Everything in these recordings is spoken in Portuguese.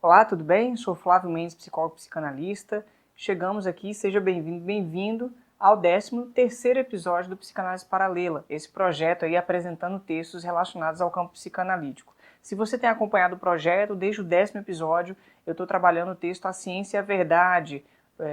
Olá, tudo bem? Sou Flávio Mendes, psicólogo psicanalista. Chegamos aqui, seja bem-vindo ao 13º episódio do Psicanálise Paralela, esse projeto aí apresentando textos relacionados ao campo psicanalítico. Se você tem acompanhado o projeto, desde o 10º episódio, eu estou trabalhando o texto A Ciência e a Verdade,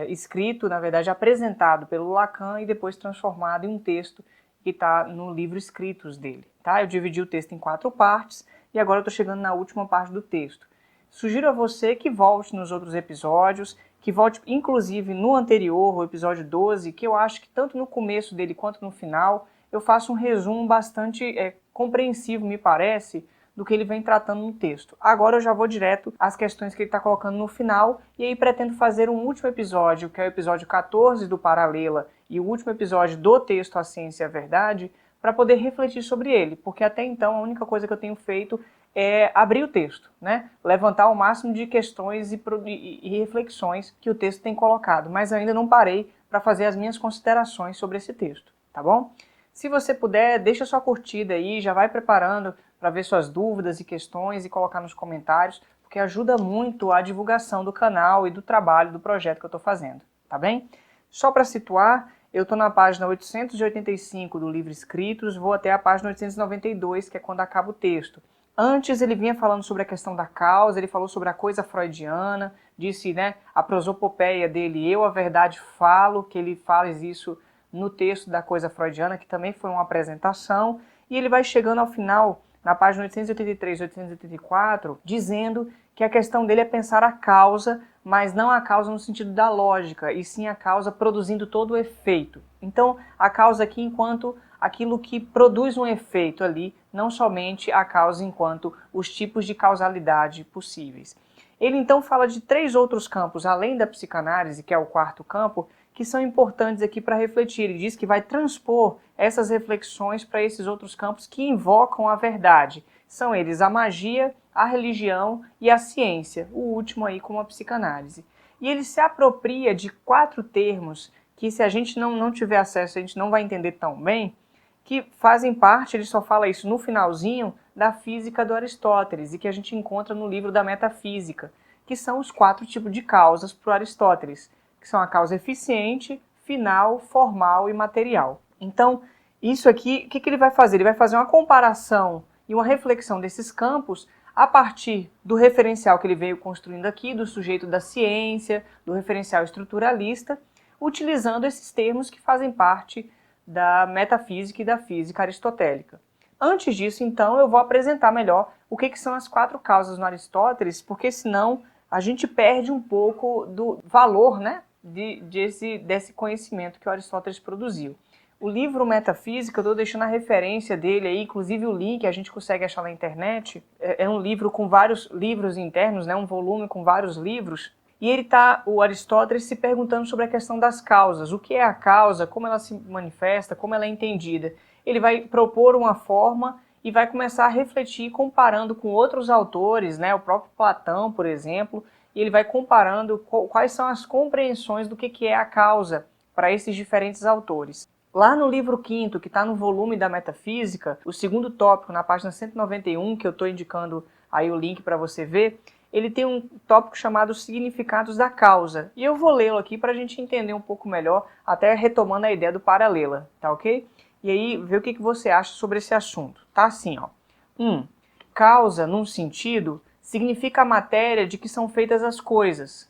escrito, na verdade, apresentado pelo Lacan e depois transformado em um texto que está no livro Escritos dele. Tá? Eu dividi o texto em 4 partes e agora eu estou chegando na última parte do texto. Sugiro a você que volte nos outros episódios, que volte inclusive no anterior, o episódio 12, que eu acho que tanto no começo dele quanto no final, eu faço um resumo bastante compreensivo, me parece, do que ele vem tratando no texto. Agora eu já vou direto às questões que ele está colocando no final, e aí pretendo fazer um último episódio, que é o episódio 14 do Paralela, e o último episódio do texto A Ciência e a Verdade, para poder refletir sobre ele, porque até então a única coisa que eu tenho feito é abrir o texto, né? Levantar o máximo de questões e reflexões que o texto tem colocado, mas ainda não parei para fazer as minhas considerações sobre esse texto, tá bom? Se você puder, deixa sua curtida aí, já vai preparando para ver suas dúvidas e questões e colocar nos comentários, porque ajuda muito a divulgação do canal e do trabalho, do projeto que eu estou fazendo, tá bem? Só para situar, eu estou na página 885 do livro Escritos, vou até a página 892, que é quando acaba o texto. Antes ele vinha falando sobre a questão da causa, ele falou sobre a coisa freudiana, disse, né, a prosopopeia dele, eu a verdade falo, que ele faz isso no texto da coisa freudiana, que também foi uma apresentação, e ele vai chegando ao final, na página 883 e 884, dizendo que a questão dele é pensar a causa, mas não a causa no sentido da lógica, e sim a causa produzindo todo o efeito. Então, a causa aqui enquanto aquilo que produz um efeito ali, não somente a causa enquanto os tipos de causalidade possíveis. Ele então fala de 3 outros campos, além da psicanálise, que é o 4º campo, que são importantes aqui para refletir. Ele diz que vai transpor essas reflexões para esses outros campos que invocam a verdade. São eles a magia, a religião e a ciência, o último aí como a psicanálise. E ele se apropria de 4 termos que, se a gente não tiver acesso, a gente não vai entender tão bem, que fazem parte, ele só fala isso no finalzinho, da física do Aristóteles, e que a gente encontra no livro da Metafísica, que são os 4 tipos de causas para o Aristóteles, que são a causa eficiente, final, formal e material. Então, isso aqui, o que ele vai fazer? Ele vai fazer uma comparação e uma reflexão desses campos a partir do referencial que ele veio construindo aqui, do sujeito da ciência, do referencial estruturalista, utilizando esses termos que fazem parte da metafísica e da física aristotélica. Antes disso, então, eu vou apresentar melhor o que são as 4 causas no Aristóteles, porque senão a gente perde um pouco do valor, né, desse conhecimento que o Aristóteles produziu. O livro Metafísica, eu estou deixando a referência dele aí, inclusive o link a gente consegue achar na internet. É um livro com vários livros internos, né, um volume com vários livros. E o Aristóteles, se perguntando sobre a questão das causas. O que é a causa, como ela se manifesta, como ela é entendida. Ele vai propor uma forma e vai começar a refletir comparando com outros autores, né, o próprio Platão, por exemplo, e ele vai comparando quais são as compreensões do que é a causa para esses diferentes autores. Lá no livro 5º, que está no volume da Metafísica, o 2º tópico, na página 191, que eu estou indicando aí o link para você ver, ele tem um tópico chamado Significados da Causa. E eu vou lê-lo aqui para a gente entender um pouco melhor, até retomando a ideia do paralela, tá ok? E aí, ver o que você acha sobre esse assunto. Tá assim, ó. 1. Causa, num sentido, significa a matéria de que são feitas as coisas.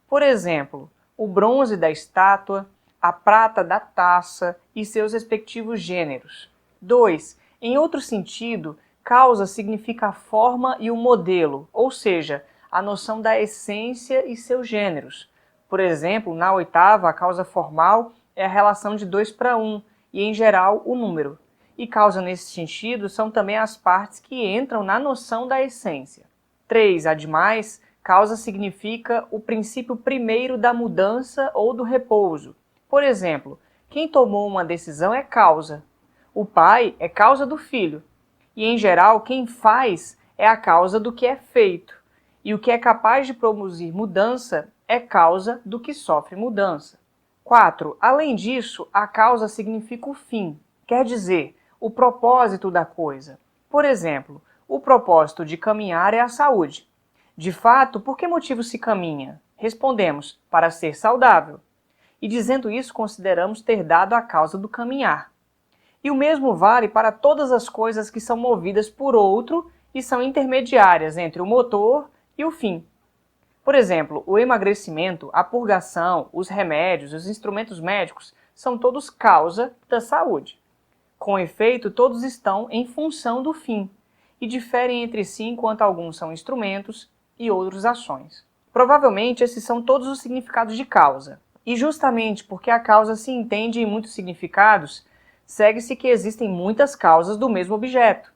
Por exemplo, o bronze da estátua, a prata da taça e seus respectivos gêneros. 2. Em outro sentido, causa significa a forma e o modelo, ou seja, a noção da essência e seus gêneros. Por exemplo, na 8ª, a causa formal é a relação de 2 para 1, e em geral o número. E causa nesse sentido são também as partes que entram na noção da essência. 3. Ademais, causa significa o princípio primeiro da mudança ou do repouso. Por exemplo, quem tomou uma decisão é causa. O pai é causa do filho. E, em geral, quem faz é a causa do que é feito. E o que é capaz de produzir mudança é causa do que sofre mudança. 4. Além disso, a causa significa o fim, quer dizer, o propósito da coisa. Por exemplo, o propósito de caminhar é a saúde. De fato, por que motivo se caminha? Respondemos, para ser saudável. E dizendo isso, consideramos ter dado a causa do caminhar. E o mesmo vale para todas as coisas que são movidas por outro e são intermediárias entre o motor e o fim. Por exemplo, o emagrecimento, a purgação, os remédios, os instrumentos médicos são todos causa da saúde. Com efeito, todos estão em função do fim e diferem entre si enquanto alguns são instrumentos e outros ações. Provavelmente esses são todos os significados de causa. E justamente porque a causa se entende em muitos significados, segue-se que existem muitas causas do mesmo objeto,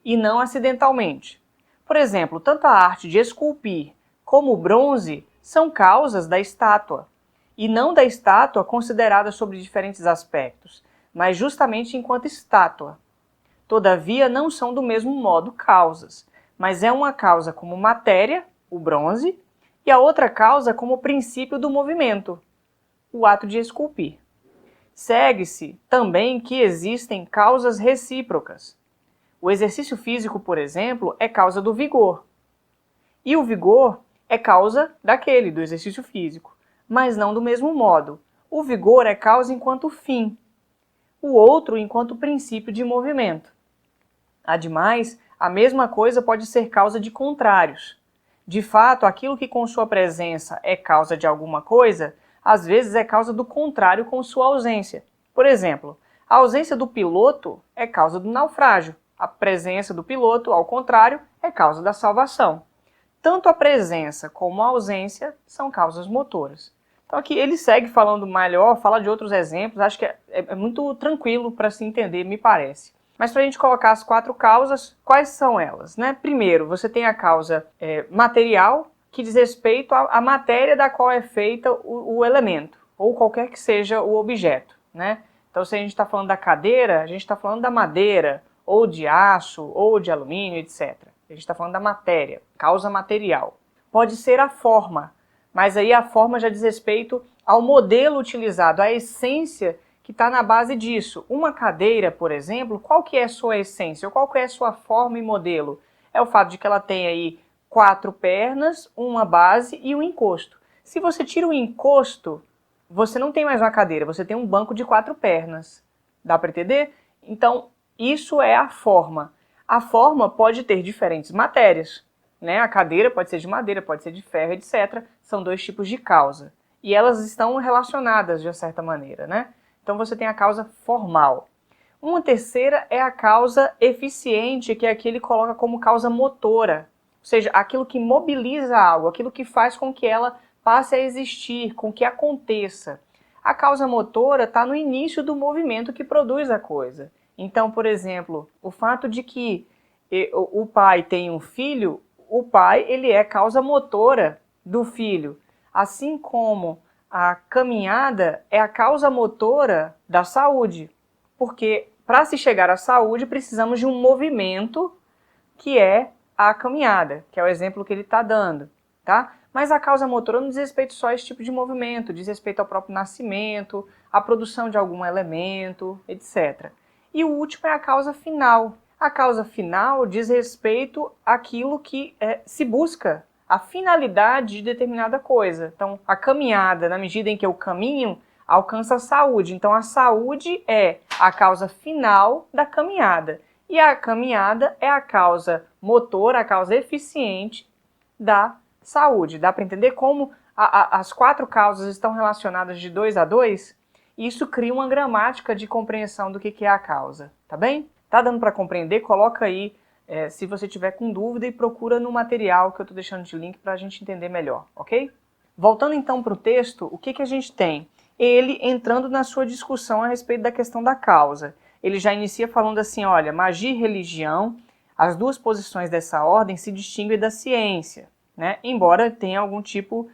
e não acidentalmente. Por exemplo, tanto a arte de esculpir como o bronze são causas da estátua, e não da estátua considerada sobre diferentes aspectos, mas justamente enquanto estátua. Todavia, não são do mesmo modo causas, mas é uma causa como matéria, o bronze, e a outra causa como princípio do movimento, o ato de esculpir. Segue-se também que existem causas recíprocas. O exercício físico, por exemplo, é causa do vigor. E o vigor é causa do exercício físico, mas não do mesmo modo. O vigor é causa enquanto fim, o outro enquanto princípio de movimento. Ademais, a mesma coisa pode ser causa de contrários. De fato, aquilo que com sua presença é causa de alguma coisa, às vezes é causa do contrário com sua ausência. Por exemplo, a ausência do piloto é causa do naufrágio. A presença do piloto, ao contrário, é causa da salvação. Tanto a presença como a ausência são causas motoras. Então aqui ele segue falando melhor, fala de outros exemplos, acho que é muito tranquilo para se entender, me parece. Mas para a gente colocar as 4 causas, quais são elas? Primeiro, você tem a causa material, que diz respeito à matéria da qual é feita o elemento, ou qualquer que seja o objeto. Então se a gente está falando da cadeira, a gente está falando da madeira, ou de aço, ou de alumínio, etc. A gente está falando da matéria, causa material. Pode ser a forma, mas aí a forma já diz respeito ao modelo utilizado, à essência que está na base disso. Uma cadeira, por exemplo, qual que é a sua essência, ou qual que é a sua forma e modelo? É o fato de que ela tem aí 4 pernas, uma base e um encosto. Se você tira o encosto, você não tem mais uma cadeira, você tem um banco de 4 pernas. Dá para entender? Então, isso é a forma. A forma pode ter diferentes matérias, A cadeira pode ser de madeira, pode ser de ferro, etc. São 2 tipos de causa. E elas estão relacionadas de certa maneira, Então você tem a causa formal. Uma terceira é a causa eficiente, que aqui ele coloca como causa motora. Ou seja, aquilo que mobiliza algo, aquilo que faz com que ela passe a existir, com que aconteça. A causa motora está no início do movimento que produz a coisa. Então, por exemplo, o fato de que o pai tem um filho, o pai ele é causa motora do filho. Assim como a caminhada é a causa motora da saúde. Porque para se chegar à saúde precisamos de um movimento que é a caminhada, que é o exemplo que ele está dando, tá? Mas a causa motora não diz respeito só a esse tipo de movimento, diz respeito ao próprio nascimento, à produção de algum elemento, etc. E o último é a causa final. A causa final diz respeito àquilo que se busca, a finalidade de determinada coisa. Então, a caminhada, na medida em que eu caminho, alcança a saúde. Então, a saúde é a causa final da caminhada. E a caminhada é a causa motora, a causa eficiente da saúde. Dá para entender como as 4 causas estão relacionadas de 2 a 2? E isso cria uma gramática de compreensão do que é a causa, tá bem? Tá dando para compreender? Coloca aí se você tiver com dúvida e procura no material que eu estou deixando de link para a gente entender melhor, ok? Voltando então para o texto, o que a gente tem? Ele entrando na sua discussão a respeito da questão da causa. Ele já inicia falando assim, olha, magia e religião, as 2 posições dessa ordem se distinguem da ciência, Embora tenha algum tipo,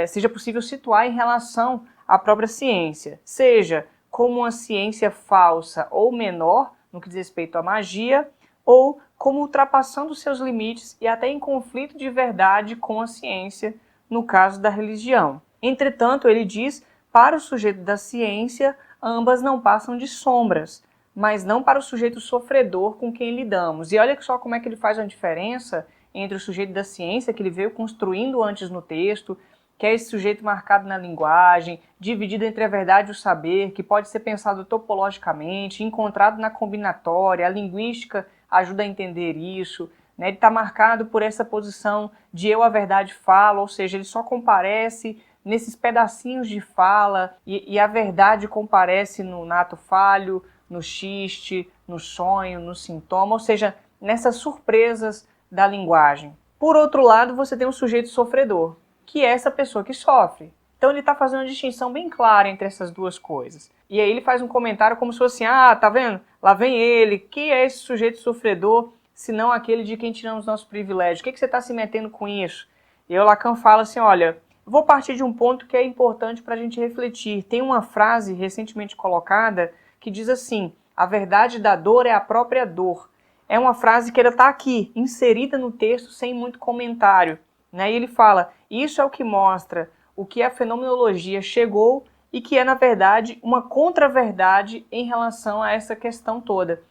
seja possível situar em relação à própria ciência, seja como uma ciência falsa ou menor, no que diz respeito à magia, ou como ultrapassando seus limites e até em conflito de verdade com a ciência, no caso da religião. Entretanto, ele diz, para o sujeito da ciência, ambas não passam de sombras, mas não para o sujeito sofredor com quem lidamos. E olha só como é que ele faz uma diferença entre o sujeito da ciência, que ele veio construindo antes no texto, que é esse sujeito marcado na linguagem, dividido entre a verdade e o saber, que pode ser pensado topologicamente, encontrado na combinatória, a linguística ajuda a entender isso, né? Ele está marcado por essa posição de eu a verdade falo, ou seja, ele só comparece nesses pedacinhos de fala e a verdade comparece no nato falho, no xiste, no sonho, no sintoma, ou seja, nessas surpresas da linguagem. Por outro lado, você tem um sujeito sofredor, que é essa pessoa que sofre. Então ele está fazendo uma distinção bem clara entre essas duas coisas. E aí ele faz um comentário como se fosse assim, tá vendo? Lá vem ele, que é esse sujeito sofredor, se não aquele de quem tiramos nosso privilégio? O que você está se metendo com isso? E aí o Lacan fala assim, olha, vou partir de um ponto que é importante para a gente refletir. Tem uma frase recentemente colocada que diz assim, a verdade da dor é a própria dor. É uma frase que ela está aqui, inserida no texto sem muito comentário. Né? E ele fala, isso é o que mostra o que a fenomenologia chegou e que é, na verdade, uma contra-verdade em relação a essa questão toda.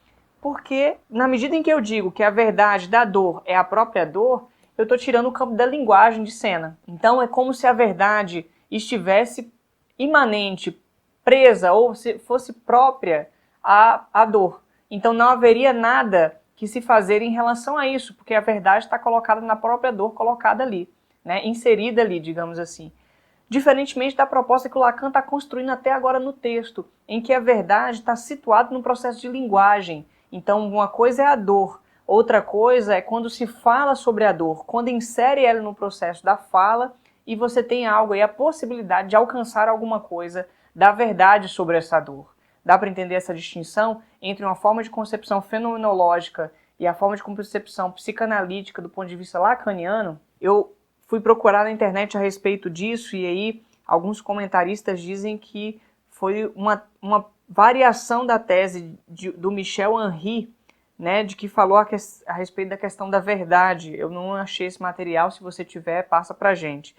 Porque, na medida em que eu digo que a verdade da dor é a própria dor, eu estou tirando o campo da linguagem de cena. Então, é como se a verdade estivesse imanente, presa, ou se fosse própria à dor. Então, não haveria nada que se fazer em relação a isso, porque a verdade está colocada na própria dor, colocada ali, né? Inserida ali, digamos assim. Diferentemente da proposta que o Lacan está construindo até agora no texto, em que a verdade está situada no processo de linguagem. Então, uma coisa é a dor, outra coisa é quando se fala sobre a dor, quando insere ela no processo da fala e você tem algo aí, a possibilidade de alcançar alguma coisa da verdade sobre essa dor. Dá para entender essa distinção entre uma forma de concepção fenomenológica e a forma de concepção psicanalítica do ponto de vista lacaniano? Eu fui procurar na internet a respeito disso e aí alguns comentaristas dizem que foi uma variação da tese do Michel Henry, né, de que falou a respeito da questão da verdade. Eu não achei esse material, se você tiver, passa pra gente.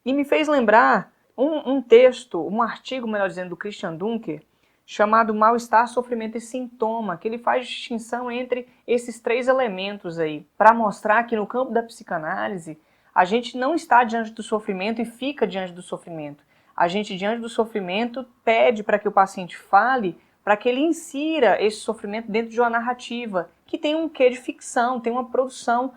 E me fez lembrar um texto, um artigo, melhor dizendo, do Christian Dunker, chamado Mal-Estar, Sofrimento e Sintoma, que ele faz distinção entre esses três elementos aí, para mostrar que no campo da psicanálise, a gente não está diante do sofrimento e fica diante do sofrimento. A gente, diante do sofrimento, pede para que o paciente fale, para que ele insira esse sofrimento dentro de uma narrativa, que tem um quê de ficção, tem uma produção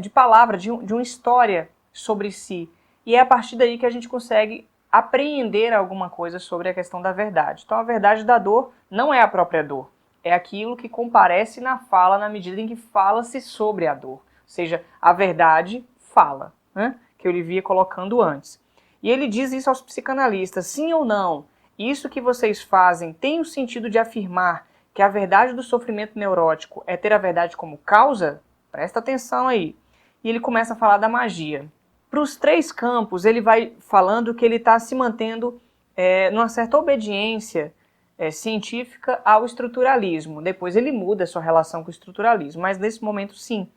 de palavra, de uma história sobre si. E é a partir daí que a gente consegue apreender alguma coisa sobre a questão da verdade. Então a verdade da dor não é a própria dor, é aquilo que comparece na fala na medida em que fala-se sobre a dor. Ou seja, a verdade fala, né? Que eu lhe via colocando antes. E ele diz isso aos psicanalistas, sim ou não, isso que vocês fazem tem o sentido de afirmar que a verdade do sofrimento neurótico é ter a verdade como causa? Presta atenção aí. E ele começa a falar da magia. Para os três campos, ele vai falando que ele está se mantendo numa certa obediência científica ao estruturalismo. Depois ele muda a sua relação com o estruturalismo, mas nesse momento sim.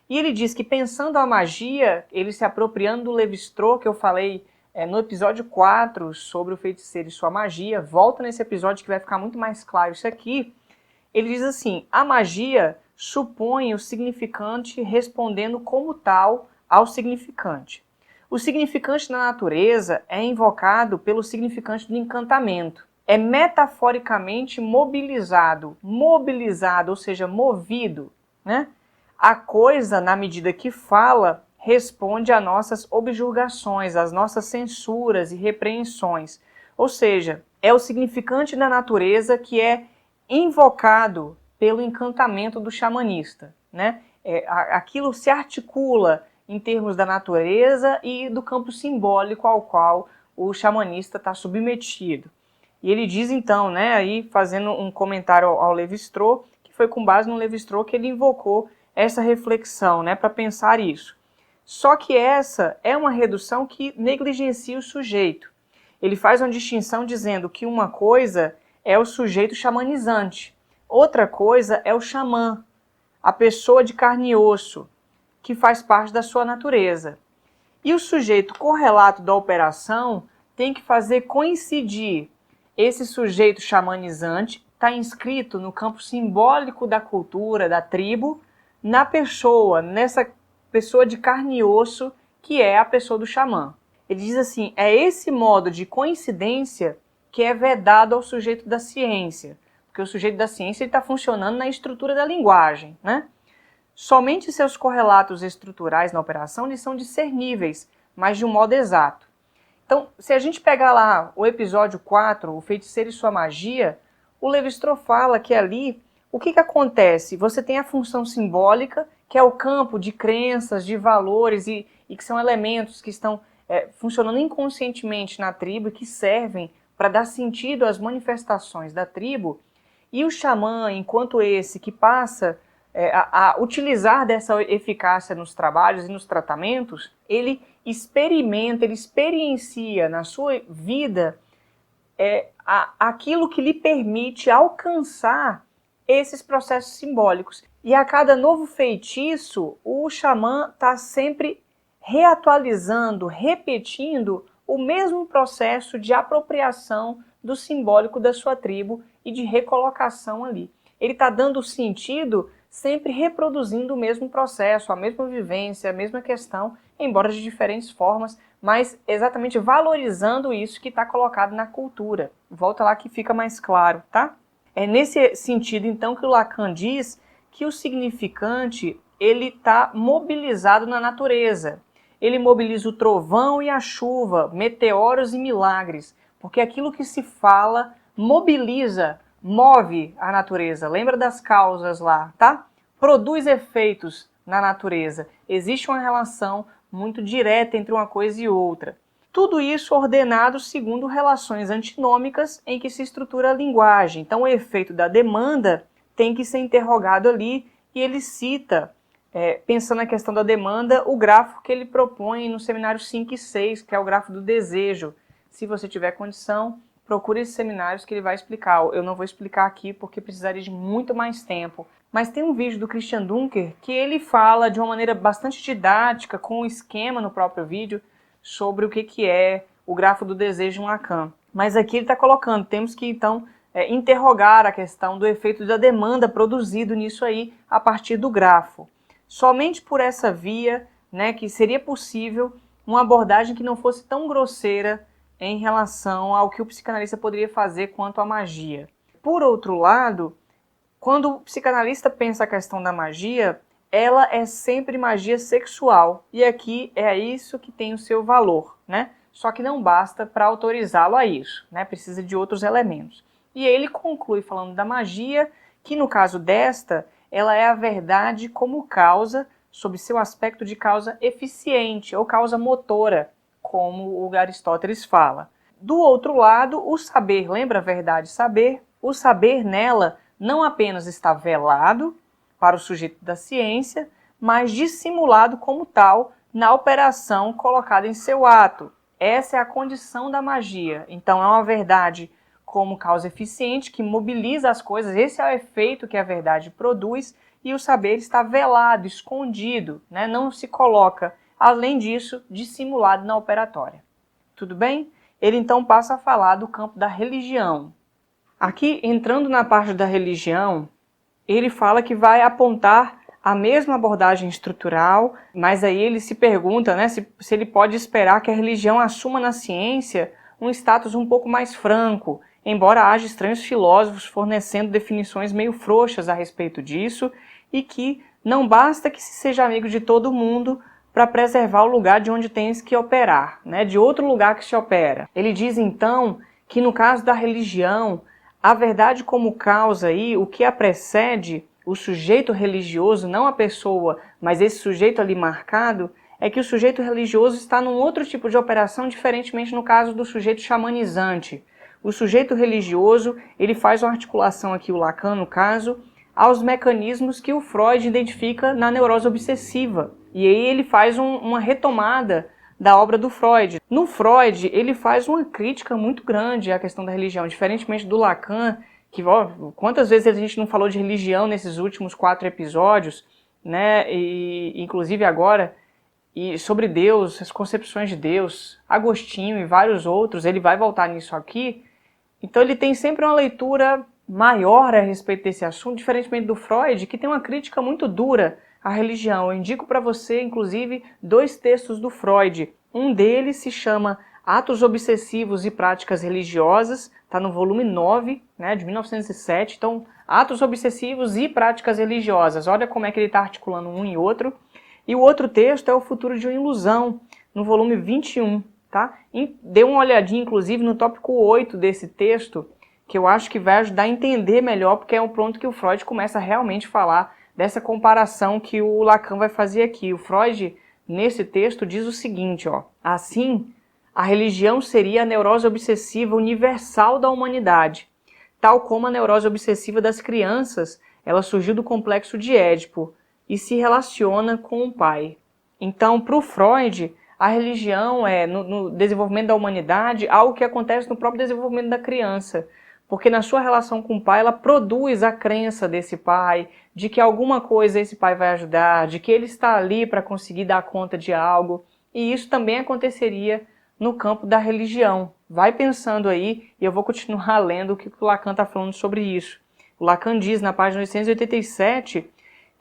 E ele diz que pensando a magia, ele se apropriando do Lévi-Strauss, que eu falei no episódio 4 sobre o feiticeiro e sua magia, volta nesse episódio que vai ficar muito mais claro isso aqui. Ele diz assim, a magia supõe o significante respondendo como tal ao significante. O significante na natureza é invocado pelo significante do encantamento. É metaforicamente mobilizado, ou seja, movido, né? A coisa, na medida que fala, responde a nossas objurgações, às nossas censuras e repreensões. Ou seja, é o significante da natureza que é invocado pelo encantamento do xamanista, né? Aquilo se articula em termos da natureza e do campo simbólico ao qual o xamanista está submetido. E ele diz então, né, aí fazendo um comentário ao Lévi-Strauss, que foi com base no Lévi-Strauss que ele invocou essa reflexão, né, para pensar isso. Só que essa é uma redução que negligencia o sujeito. Ele faz uma distinção dizendo que uma coisa é o sujeito xamanizante, outra coisa é o xamã, a pessoa de carne e osso, que faz parte da sua natureza. E o sujeito correlato da operação tem que fazer coincidir esse sujeito xamanizante, está inscrito no campo simbólico da cultura, da tribo, na pessoa, nessa pessoa de carne e osso que é a pessoa do xamã. Ele diz assim, é esse modo de coincidência que é vedado ao sujeito da ciência, porque o sujeito da ciência está funcionando na estrutura da linguagem, né? Somente seus correlatos estruturais na operação lhes são discerníveis, mas de um modo exato. Então, se a gente pegar lá o episódio 4, o feiticeiro e sua magia, o Lévi-Strauss fala que ali, o que acontece? Você tem a função simbólica, que é o campo de crenças, de valores, e que são elementos que estão funcionando inconscientemente na tribo e que servem para dar sentido às manifestações da tribo, e o xamã, enquanto esse que passa a utilizar dessa eficácia nos trabalhos e nos tratamentos, ele experimenta, ele experiencia na sua vida aquilo que lhe permite alcançar esses processos simbólicos. E a cada novo feitiço, o xamã está sempre reatualizando, repetindo o mesmo processo de apropriação do simbólico da sua tribo e de recolocação ali. Ele está dando sentido, sempre reproduzindo o mesmo processo, a mesma vivência, a mesma questão, embora de diferentes formas, mas exatamente valorizando isso que está colocado na cultura. Volta lá que fica mais claro, tá? É nesse sentido, então, que o Lacan diz que o significante ele está mobilizado na natureza. Ele mobiliza o trovão e a chuva, meteoros e milagres, porque aquilo que se fala mobiliza, move a natureza. Lembra das causas lá, tá? Produz efeitos na natureza. Existe uma relação muito direta entre uma coisa e outra. Tudo isso ordenado segundo relações antinômicas em que se estrutura a linguagem. Então o efeito da demanda tem que ser interrogado ali e ele cita, pensando na questão da demanda, o grafo que ele propõe no seminário 5 e 6, que é o grafo do desejo. Se você tiver condição, procure esses seminários que ele vai explicar. Eu não vou explicar aqui porque precisaria de muito mais tempo. Mas tem um vídeo do Christian Dunker que ele fala de uma maneira bastante didática, com um esquema no próprio vídeo, sobre o que é o grafo do desejo em Lacan. Mas aqui ele está colocando, temos que então interrogar a questão do efeito da demanda produzido nisso aí a partir do grafo. Somente por essa via, né, que seria possível uma abordagem que não fosse tão grosseira em relação ao que o psicanalista poderia fazer quanto à magia. Por outro lado, quando o psicanalista pensa a questão da magia, ela é sempre magia sexual. E aqui é isso que tem o seu valor, né? Só que não basta para autorizá-lo a isso, né? Precisa de outros elementos. E ele conclui falando da magia, que no caso desta, ela é a verdade como causa, sob seu aspecto de causa eficiente ou causa motora, como o Aristóteles fala. Do outro lado, o saber, lembra a verdade saber? O saber nela não apenas está velado para o sujeito da ciência, mas dissimulado como tal na operação colocada em seu ato. Essa é a condição da magia. Então é uma verdade como causa eficiente que mobiliza as coisas. Esse é o efeito que a verdade produz e o saber está velado, escondido, né? Não se coloca, além disso, dissimulado na operatória. Tudo bem? Ele então passa a falar do campo da religião. Aqui, entrando na parte da religião, ele fala que vai apontar a mesma abordagem estrutural, mas aí ele se pergunta, né, se ele pode esperar que a religião assuma na ciência um status um pouco mais franco, embora haja estranhos filósofos fornecendo definições meio frouxas a respeito disso, e que não basta que se seja amigo de todo mundo para preservar o lugar de onde tens que operar, né, de outro lugar que se opera. Ele diz então que no caso da religião, a verdade como causa aí, o que a precede, o sujeito religioso, não a pessoa, mas esse sujeito ali marcado, é que o sujeito religioso está num outro tipo de operação, diferentemente no caso do sujeito xamanizante. O sujeito religioso, ele faz uma articulação aqui, o Lacan no caso, aos mecanismos que o Freud identifica na neurose obsessiva. E aí ele faz uma retomada da obra do Freud. No Freud, ele faz uma crítica muito grande à questão da religião, diferentemente do Lacan, que quantas vezes a gente não falou de religião nesses últimos 4 episódios, né? E inclusive agora, e sobre Deus, as concepções de Deus, Agostinho e vários outros, ele vai voltar nisso aqui. Então ele tem sempre uma leitura maior a respeito desse assunto, diferentemente do Freud, que tem uma crítica muito dura a religião. Eu indico para você, inclusive, 2 textos do Freud. Um deles se chama Atos Obsessivos e Práticas Religiosas, está no volume 9, né, de 1907. Então, Atos Obsessivos e Práticas Religiosas. Olha como é que ele está articulando um e outro. E o outro texto é O Futuro de uma Ilusão, no volume 21. Tá? Dê uma olhadinha, inclusive, no tópico 8 desse texto, que eu acho que vai ajudar a entender melhor, porque é um ponto que o Freud começa a realmente falar dessa comparação que o Lacan vai fazer aqui. O Freud, nesse texto, diz o seguinte, ó: assim, a religião seria a neurose obsessiva universal da humanidade, tal como a neurose obsessiva das crianças, ela surgiu do complexo de Édipo e se relaciona com o pai. Então, para o Freud, a religião é, no desenvolvimento da humanidade, algo que acontece no próprio desenvolvimento da criança. Porque na sua relação com o pai, ela produz a crença desse pai, de que alguma coisa esse pai vai ajudar, de que ele está ali para conseguir dar conta de algo. E isso também aconteceria no campo da religião. Vai pensando aí, e eu vou continuar lendo o que o Lacan está falando sobre isso. O Lacan diz na página 887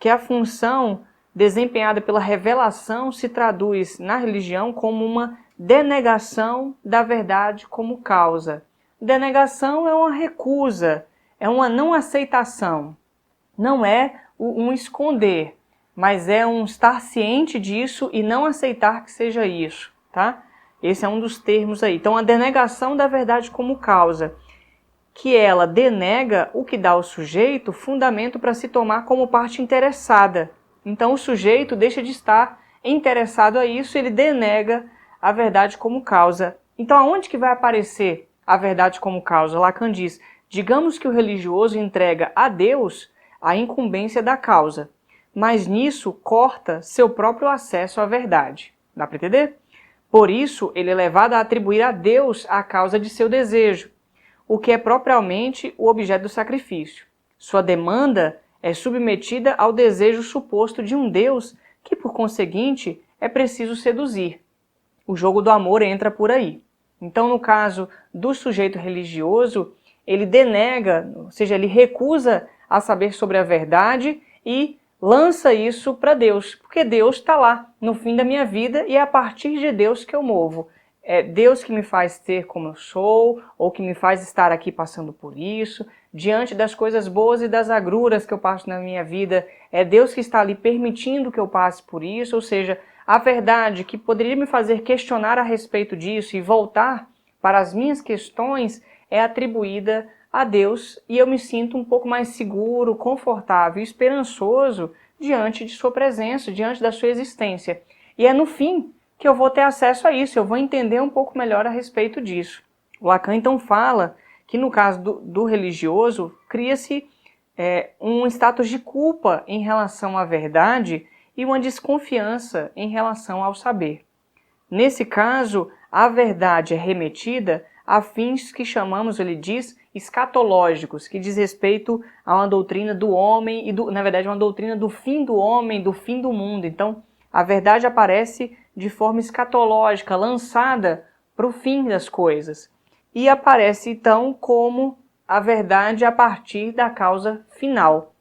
que a função desempenhada pela revelação se traduz na religião como uma denegação da verdade como causa. Denegação é uma recusa, é uma não aceitação. Não é um esconder, mas é um estar ciente disso e não aceitar que seja isso, tá? Esse é um dos termos aí. Então, a denegação da verdade como causa, que ela denega o que dá ao sujeito fundamento para se tomar como parte interessada. Então, o sujeito deixa de estar interessado a isso, ele denega a verdade como causa. Então, aonde que vai aparecer a verdade como causa? Lacan diz, digamos que o religioso entrega a Deus a incumbência da causa, mas nisso corta seu próprio acesso à verdade. Dá para entender? Por isso, ele é levado a atribuir a Deus a causa de seu desejo, o que é propriamente o objeto do sacrifício. Sua demanda é submetida ao desejo suposto de um Deus que, por conseguinte, é preciso seduzir. O jogo do amor entra por aí. Então, no caso do sujeito religioso, ele denega, ou seja, ele recusa a saber sobre a verdade e lança isso para Deus, porque Deus está lá no fim da minha vida e é a partir de Deus que eu movo. É Deus que me faz ser como eu sou, ou que me faz estar aqui passando por isso, diante das coisas boas e das agruras que eu passo na minha vida. É Deus que está ali permitindo que eu passe por isso, ou seja, a verdade que poderia me fazer questionar a respeito disso e voltar para as minhas questões é atribuída a Deus e eu me sinto um pouco mais seguro, confortável e esperançoso diante de sua presença, diante da sua existência. E é no fim que eu vou ter acesso a isso, eu vou entender um pouco melhor a respeito disso. O Lacan então fala que no caso do religioso, cria-se um status de culpa em relação à verdade e uma desconfiança em relação ao saber. Nesse caso, a verdade é remetida a fins que chamamos, ele diz, escatológicos, que diz respeito a uma doutrina do homem, na verdade uma doutrina do fim do homem, do fim do mundo. Então, a verdade aparece de forma escatológica, lançada para o fim das coisas. E aparece, então, como a verdade a partir da causa final.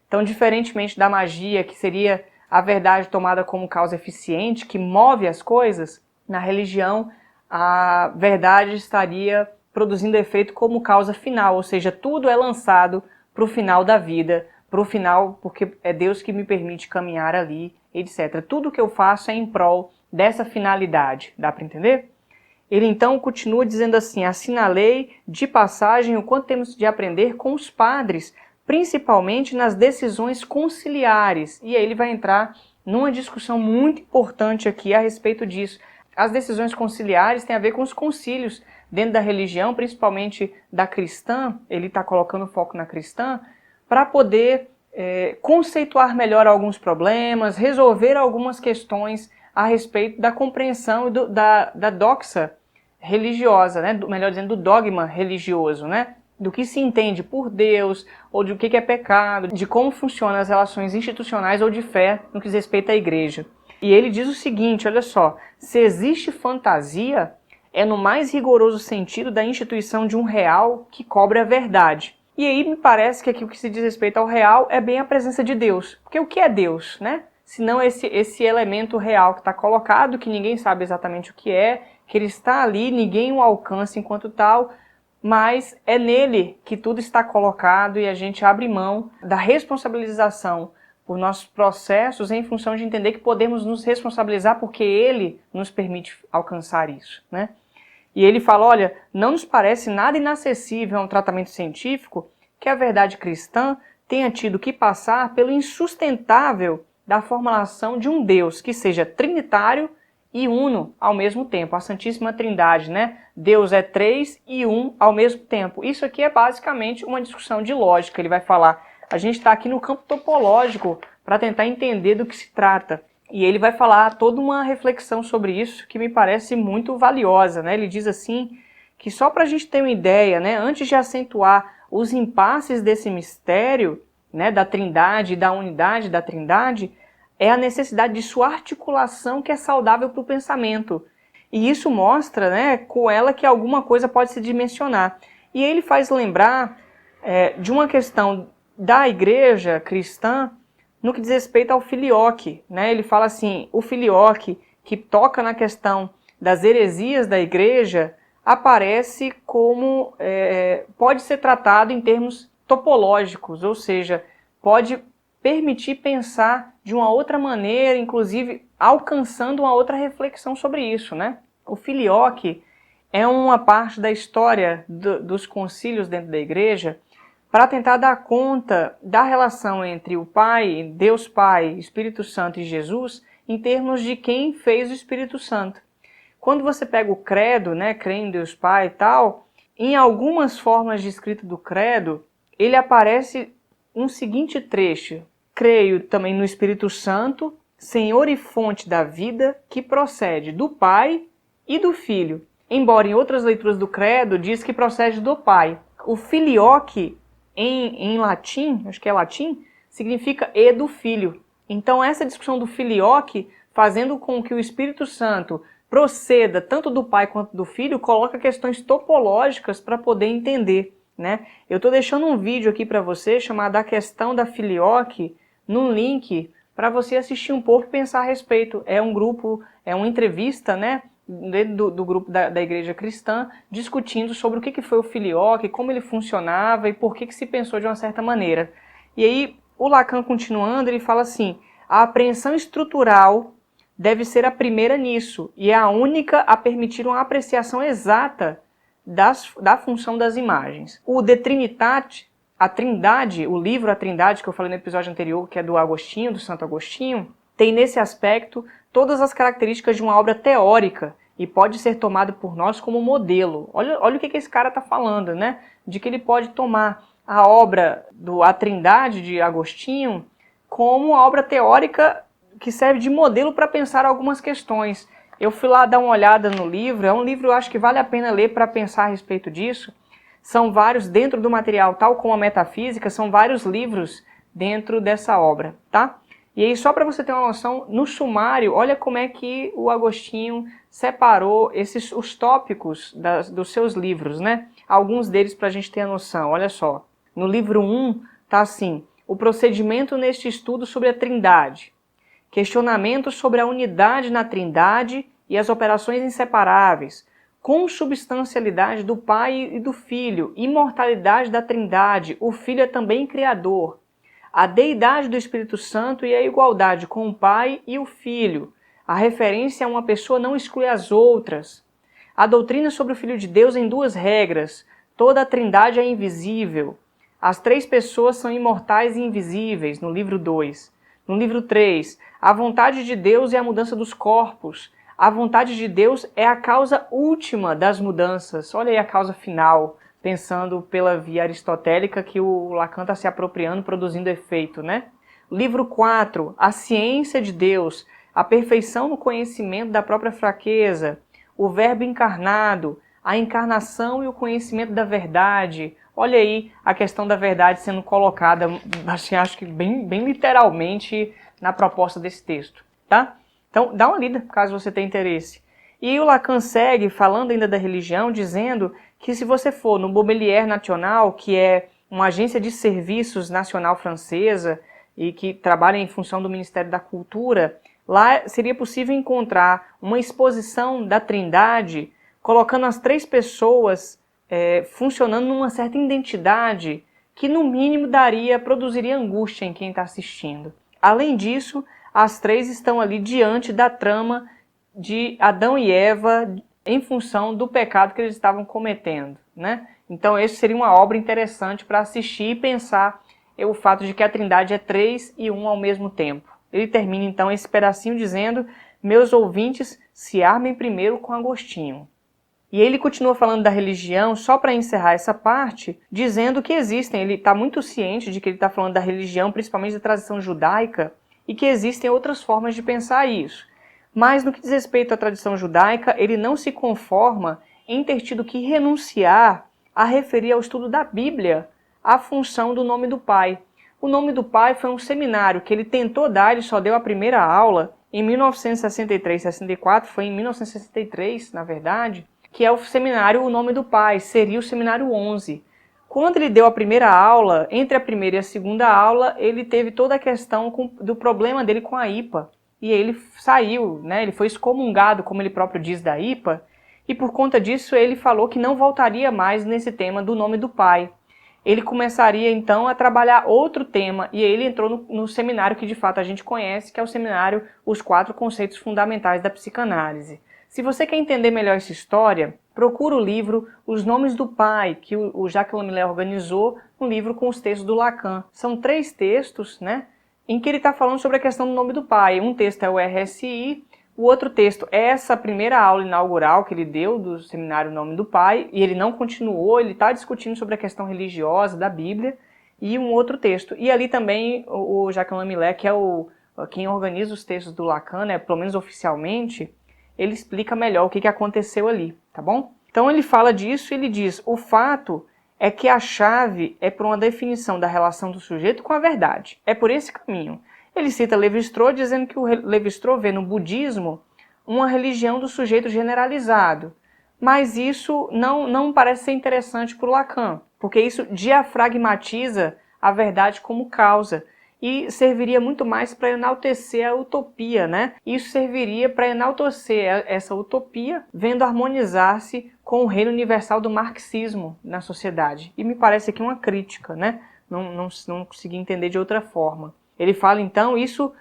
Então, diferentemente da magia, que seria a verdade tomada como causa eficiente, que move as coisas, na religião, a verdade estaria produzindo efeito como causa final, ou seja, tudo é lançado para o final da vida, para o final, porque é Deus que me permite caminhar ali, etc. Tudo que eu faço é em prol dessa finalidade, dá para entender? Ele então continua dizendo assim, assinalei de passagem o quanto temos de aprender com os padres, principalmente nas decisões conciliares. E aí ele vai entrar numa discussão muito importante aqui a respeito disso. As decisões conciliares têm a ver com os concílios dentro da religião, principalmente da cristã, ele está colocando foco na cristã, para poder conceituar melhor alguns problemas, resolver algumas questões a respeito da compreensão da doxa religiosa, né? Melhor dizendo, do dogma religioso, né? Do que se entende por Deus, ou de o que é pecado, de como funcionam as relações institucionais ou de fé no que diz respeito à igreja. E ele diz o seguinte, olha só, se existe fantasia, é no mais rigoroso sentido da instituição de um real que cobre a verdade. E aí me parece que aqui o que se diz respeito ao real é bem a presença de Deus. Porque o que é Deus, né? Se não esse elemento real que está colocado, que ninguém sabe exatamente o que ele está ali, ninguém o alcança enquanto tal, mas é nele que tudo está colocado e a gente abre mão da responsabilização por nossos processos em função de entender que podemos nos responsabilizar porque ele nos permite alcançar isso, né? E ele fala, olha, não nos parece nada inacessível a um tratamento científico que a verdade cristã tenha tido que passar pelo insustentável da formulação de um Deus que seja trinitário e uno ao mesmo tempo, a Santíssima Trindade, né? Deus é três e um ao mesmo tempo. Isso aqui é basicamente uma discussão de lógica, ele vai falar. A gente está aqui no campo topológico para tentar entender do que se trata. E ele vai falar toda uma reflexão sobre isso que me parece muito valiosa, né? Ele diz assim, que só para a gente ter uma ideia, né, antes de acentuar os impasses desse mistério, né, da Trindade, da unidade da Trindade, é a necessidade de sua articulação que é saudável para o pensamento. E isso mostra, né, com ela que alguma coisa pode se dimensionar. E ele faz lembrar de uma questão da igreja cristã no que diz respeito ao filioque, né? Ele fala assim, o filioque que toca na questão das heresias da igreja aparece como, pode ser tratado em termos topológicos, ou seja, pode permitir pensar de uma outra maneira, inclusive alcançando uma outra reflexão sobre isso, né? O filioque é uma parte da história dos concílios dentro da igreja para tentar dar conta da relação entre o Pai, Deus Pai, Espírito Santo e Jesus, em termos de quem fez o Espírito Santo. Quando você pega o credo, né, crê em Deus Pai e tal, em algumas formas de escrita do credo, ele aparece um seguinte trecho: creio também no Espírito Santo, Senhor e fonte da vida, que procede do Pai e do Filho. Embora em outras leituras do credo diz que procede do Pai. O filioque em latim, acho que é latim, significa e do Filho. Então essa discussão do filioque, fazendo com que o Espírito Santo proceda tanto do Pai quanto do Filho, coloca questões topológicas para poder entender, né? Eu estou deixando um vídeo aqui para você chamado A Questão da Filioque, num link para você assistir um pouco e pensar a respeito. É um grupo, é uma entrevista, né, do grupo da igreja cristã, discutindo sobre o que foi o filioque, como ele funcionava e por que se pensou de uma certa maneira. E aí, o Lacan continuando, ele fala assim, a apreensão estrutural deve ser a primeira nisso, e é a única a permitir uma apreciação exata da função das imagens. O De Trinitate, a Trindade, o livro A Trindade, que eu falei no episódio anterior, que é do Agostinho, do Santo Agostinho, tem nesse aspecto todas as características de uma obra teórica e pode ser tomado por nós como modelo. Olha o que esse cara está falando, né? De que ele pode tomar a obra A Trindade de Agostinho como uma obra teórica que serve de modelo para pensar algumas questões. Eu fui lá dar uma olhada no livro, é um livro que eu acho que vale a pena ler para pensar a respeito disso. São vários, dentro do material, tal como a metafísica, são vários livros dentro dessa obra, tá? E aí, só para você ter uma noção, no sumário, olha como é que o Agostinho separou os tópicos dos seus livros, né? Alguns deles para a gente ter a noção, olha só. No livro 1, tá assim, o procedimento neste estudo sobre a Trindade, questionamentos sobre a unidade na Trindade e as operações inseparáveis, consubstancialidade do Pai e do Filho, imortalidade da Trindade, o Filho é também Criador, a deidade do Espírito Santo e a igualdade com o Pai e o Filho. A referência a uma pessoa não exclui as outras. A doutrina sobre o Filho de Deus em duas regras. Toda a Trindade é invisível. As três pessoas são imortais e invisíveis, no livro 2. No livro 3, a vontade de Deus é a mudança dos corpos. A vontade de Deus é a causa última das mudanças. Olha aí a causa final, pensando pela via aristotélica que o Lacan está se apropriando, produzindo efeito, né? Livro 4, a ciência de Deus, a perfeição no conhecimento da própria fraqueza, o verbo encarnado, a encarnação e o conhecimento da verdade. Olha aí a questão da verdade sendo colocada, assim, acho que bem literalmente na proposta desse texto, tá? Então, dá uma lida, caso você tenha interesse. E o Lacan segue falando ainda da religião, dizendo que se você for no Baudelaire National, que é uma agência de serviços nacional francesa e que trabalha em função do Ministério da Cultura, lá seria possível encontrar uma exposição da Trindade, colocando as três pessoas funcionando numa certa identidade que no mínimo produziria angústia em quem está assistindo. Além disso, as três estão ali diante da trama de Adão e Eva em função do pecado que eles estavam cometendo, né? Então esse seria uma obra interessante para assistir e pensar o fato de que a Trindade é três e um ao mesmo tempo. Ele termina então esse pedacinho dizendo: meus ouvintes, se armem primeiro com Agostinho. E ele continua falando da religião, só para encerrar essa parte, dizendo que existem, ele está muito ciente de que ele está falando da religião, principalmente da tradição judaica, e que existem outras formas de pensar isso. Mas no que diz respeito à tradição judaica, ele não se conforma em ter tido que renunciar a referir ao estudo da Bíblia a função do nome do Pai. O nome do Pai foi um seminário que ele tentou dar, ele só deu a primeira aula em 1963-64, foi em 1963, na verdade, que é o seminário O Nome do Pai, seria o seminário 11. Quando ele deu a primeira aula, entre a primeira e a segunda aula, ele teve toda a questão do problema dele com a IPA. E ele saiu, né? Ele foi excomungado, como ele próprio diz, da IPA, e por conta disso ele falou que não voltaria mais nesse tema do nome do Pai. Ele começaria então a trabalhar outro tema, e ele entrou no seminário que de fato a gente conhece, que é o seminário Os Quatro Conceitos Fundamentais da Psicanálise. Se você quer entender melhor essa história, procura o livro Os Nomes do Pai, que o Jacques Lamillet organizou, um livro com os textos do Lacan. São 3 textos, né, em que ele está falando sobre a questão do nome do Pai. Um texto é o RSI, o outro texto é essa primeira aula inaugural que ele deu do seminário Nome do Pai, e ele não continuou, ele está discutindo sobre a questão religiosa da Bíblia, e um outro texto. E ali também o Jacques Lamillet, que é quem organiza os textos do Lacan, né, pelo menos oficialmente, ele explica melhor o que aconteceu ali, tá bom? Então ele fala disso e ele diz: o fato é que a chave é para uma definição da relação do sujeito com a verdade. É por esse caminho. Ele cita Lévi-Strauss dizendo que o Lévi-Strauss vê no budismo uma religião do sujeito generalizado. Mas isso não parece ser interessante para o Lacan, porque isso diafragmatiza a verdade como causa. E serviria muito mais para enaltecer a utopia, né? Isso serviria para enaltecer essa utopia, vendo harmonizar-se com o reino universal do marxismo na sociedade. E me parece aqui uma crítica, né? Não consegui entender de outra forma. Ele fala, então, isso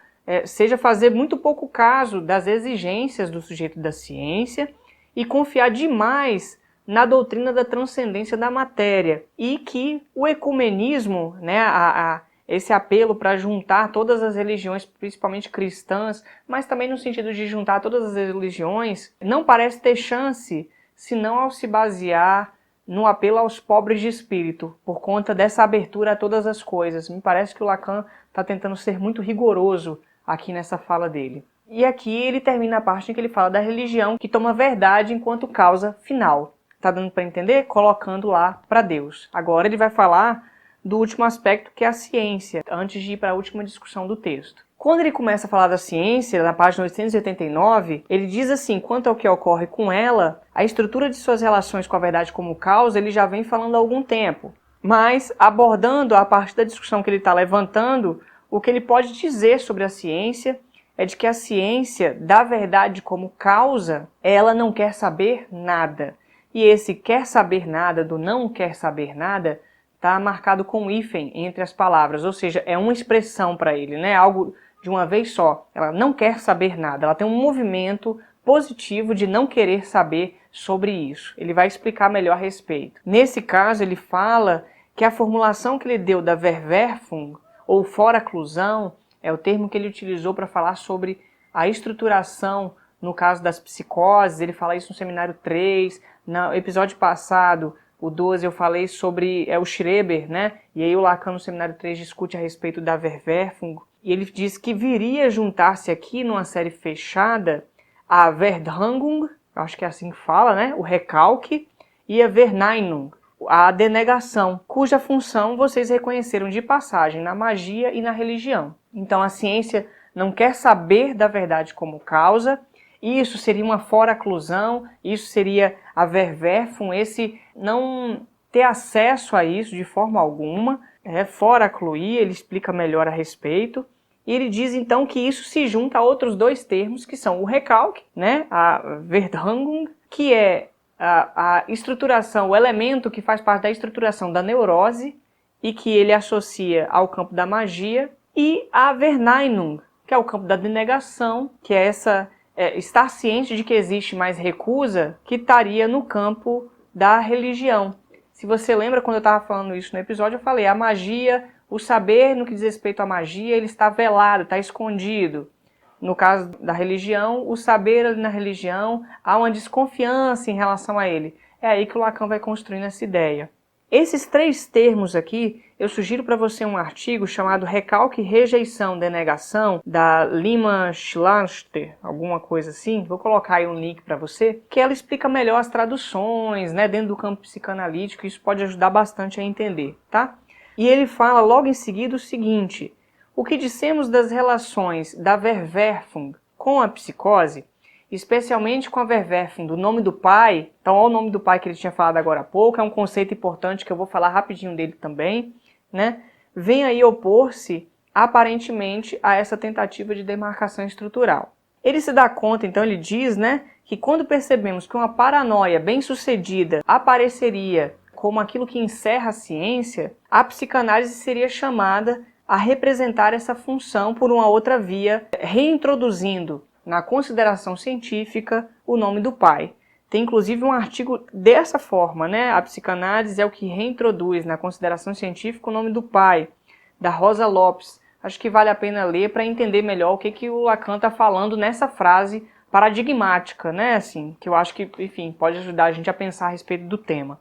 seja fazer muito pouco caso das exigências do sujeito da ciência e confiar demais na doutrina da transcendência da matéria. E que o ecumenismo, né, esse apelo para juntar todas as religiões, principalmente cristãs, mas também no sentido de juntar todas as religiões, não parece ter chance, senão ao se basear no apelo aos pobres de espírito, por conta dessa abertura a todas as coisas. Me parece que o Lacan está tentando ser muito rigoroso aqui nessa fala dele. E aqui ele termina a parte em que ele fala da religião que toma verdade enquanto causa final. Tá dando para entender? Colocando lá para Deus. Agora ele vai falar do último aspecto, que é a ciência, antes de ir para a última discussão do texto. Quando ele começa a falar da ciência, na página 889, ele diz assim: quanto ao que ocorre com ela, a estrutura de suas relações com a verdade como causa, ele já vem falando há algum tempo. Mas, abordando a partir da discussão que ele está levantando, o que ele pode dizer sobre a ciência é de que a ciência da verdade como causa, ela não quer saber nada. E esse quer saber nada, do não quer saber nada, está marcado com hífen entre as palavras, ou seja, é uma expressão para ele, né? Algo de uma vez só. Ela não quer saber nada, ela tem um movimento positivo de não querer saber sobre isso. Ele vai explicar melhor a respeito. Nesse caso, ele fala que a formulação que ele deu da Verwerfung, ou fora-clusão, é o termo que ele utilizou para falar sobre a estruturação no caso das psicoses. Ele fala isso no seminário 3, no episódio passado, o 12, eu falei sobre o Schreber, né? E aí o Lacan no seminário 3 discute a respeito da Verwerfung. E ele diz que viria juntar-se aqui numa série fechada a Verdrängung, acho que é assim que fala, né? O recalque, e a Verneinung, a denegação, cuja função vocês reconheceram de passagem na magia e na religião. Então a ciência não quer saber da verdade como causa. Isso seria uma fora-clusão, isso seria a Verwerfung, esse não ter acesso a isso de forma alguma, fora a Chloe, ele explica melhor a respeito. E ele diz então que isso se junta a outros dois termos, que são o recalque, né, a Verdhangung, que é a estruturação, o elemento que faz parte da estruturação da neurose e que ele associa ao campo da magia, e a Verneinung, que é o campo da denegação, que é estar ciente de que existe mais recusa, que estaria no campo da religião. Se você lembra, quando eu estava falando isso no episódio, eu falei, a magia, o saber no que diz respeito à magia, ele está velado, está escondido. No caso da religião, o saber ali na religião, há uma desconfiança em relação a ele. É aí que o Lacan vai construindo essa ideia. Esses três termos aqui, eu sugiro para você um artigo chamado Recalque, Rejeição, Denegação, da Lima Schlachter, alguma coisa assim. Vou colocar aí um link para você, que ela explica melhor as traduções, né, dentro do campo psicanalítico. Isso pode ajudar bastante a entender, tá? E ele fala logo em seguida o seguinte: o que dissemos das relações da Verwerfung com a psicose, especialmente com a Verwerfung do nome do pai. Então, olha o nome do pai que ele tinha falado agora há pouco, é um conceito importante que eu vou falar rapidinho dele também, né? Vem aí opor-se, aparentemente, a essa tentativa de demarcação estrutural. Ele se dá conta, então, ele diz, né, que quando percebemos que uma paranoia bem-sucedida apareceria como aquilo que encerra a ciência, a psicanálise seria chamada a representar essa função por uma outra via, reintroduzindo na consideração científica o nome do pai. Tem inclusive um artigo dessa forma, né? A psicanálise é o que reintroduz na consideração científica o nome do pai, da Rosa Lopes. Acho que vale a pena ler para entender melhor o que o Lacan está falando nessa frase paradigmática, né? Assim, que eu acho que, enfim, pode ajudar a gente a pensar a respeito do tema.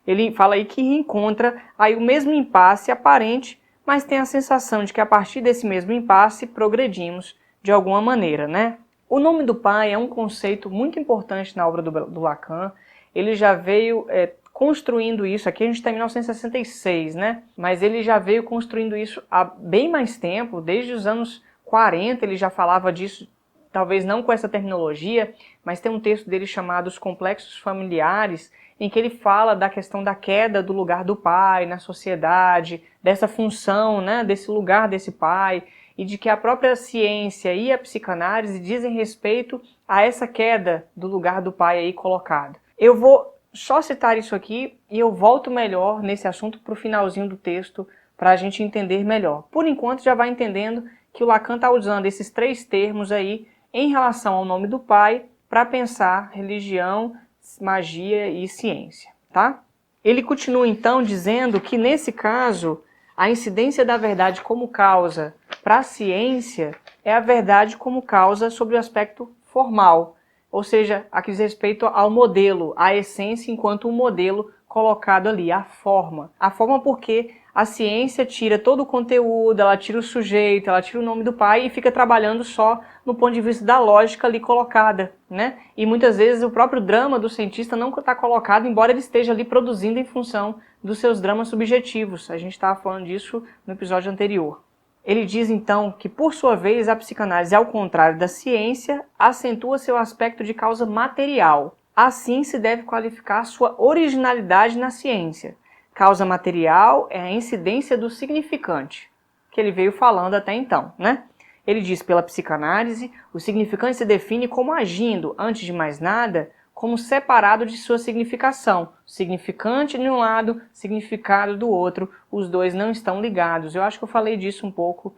Ele fala aí que encontra aí o mesmo impasse aparente, mas tem a sensação de que a partir desse mesmo impasse progredimos de alguma maneira, né? O nome do pai é um conceito muito importante na obra do Lacan. Ele já veio construindo isso, aqui a gente está em 1966, né? Mas ele já veio construindo isso há bem mais tempo, desde os anos 40 ele já falava disso, talvez não com essa terminologia, mas tem um texto dele chamado Os Complexos Familiares, em que ele fala da questão da queda do lugar do pai na sociedade, dessa função, né, desse lugar desse pai, e de que a própria ciência e a psicanálise dizem respeito a essa queda do lugar do pai aí colocado. Eu vou só citar isso aqui e eu volto melhor nesse assunto para o finalzinho do texto para a gente entender melhor. Por enquanto já vai entendendo que o Lacan está usando esses três termos aí em relação ao nome do pai para pensar religião, magia e ciência, tá? Ele continua então dizendo que nesse caso a incidência da verdade como causa para a ciência é a verdade como causa sobre o aspecto formal, ou seja, a que diz respeito ao modelo, à essência enquanto um modelo colocado ali, a forma. A forma porque a ciência tira todo o conteúdo, ela tira o sujeito, ela tira o nome do pai e fica trabalhando só no ponto de vista da lógica ali colocada, né? E muitas vezes o próprio drama do cientista não está colocado, embora ele esteja ali produzindo em função dos seus dramas subjetivos. A gente estava falando disso no episódio anterior. Ele diz então que, por sua vez, a psicanálise, ao contrário da ciência, acentua seu aspecto de causa material. Assim se deve qualificar sua originalidade na ciência. Causa material é a incidência do significante, que ele veio falando até então, né? Ele diz, pela psicanálise, o significante se define como agindo, antes de mais nada, como separado de sua significação. Significante de um lado, significado do outro, os dois não estão ligados. Eu acho que eu falei disso um pouco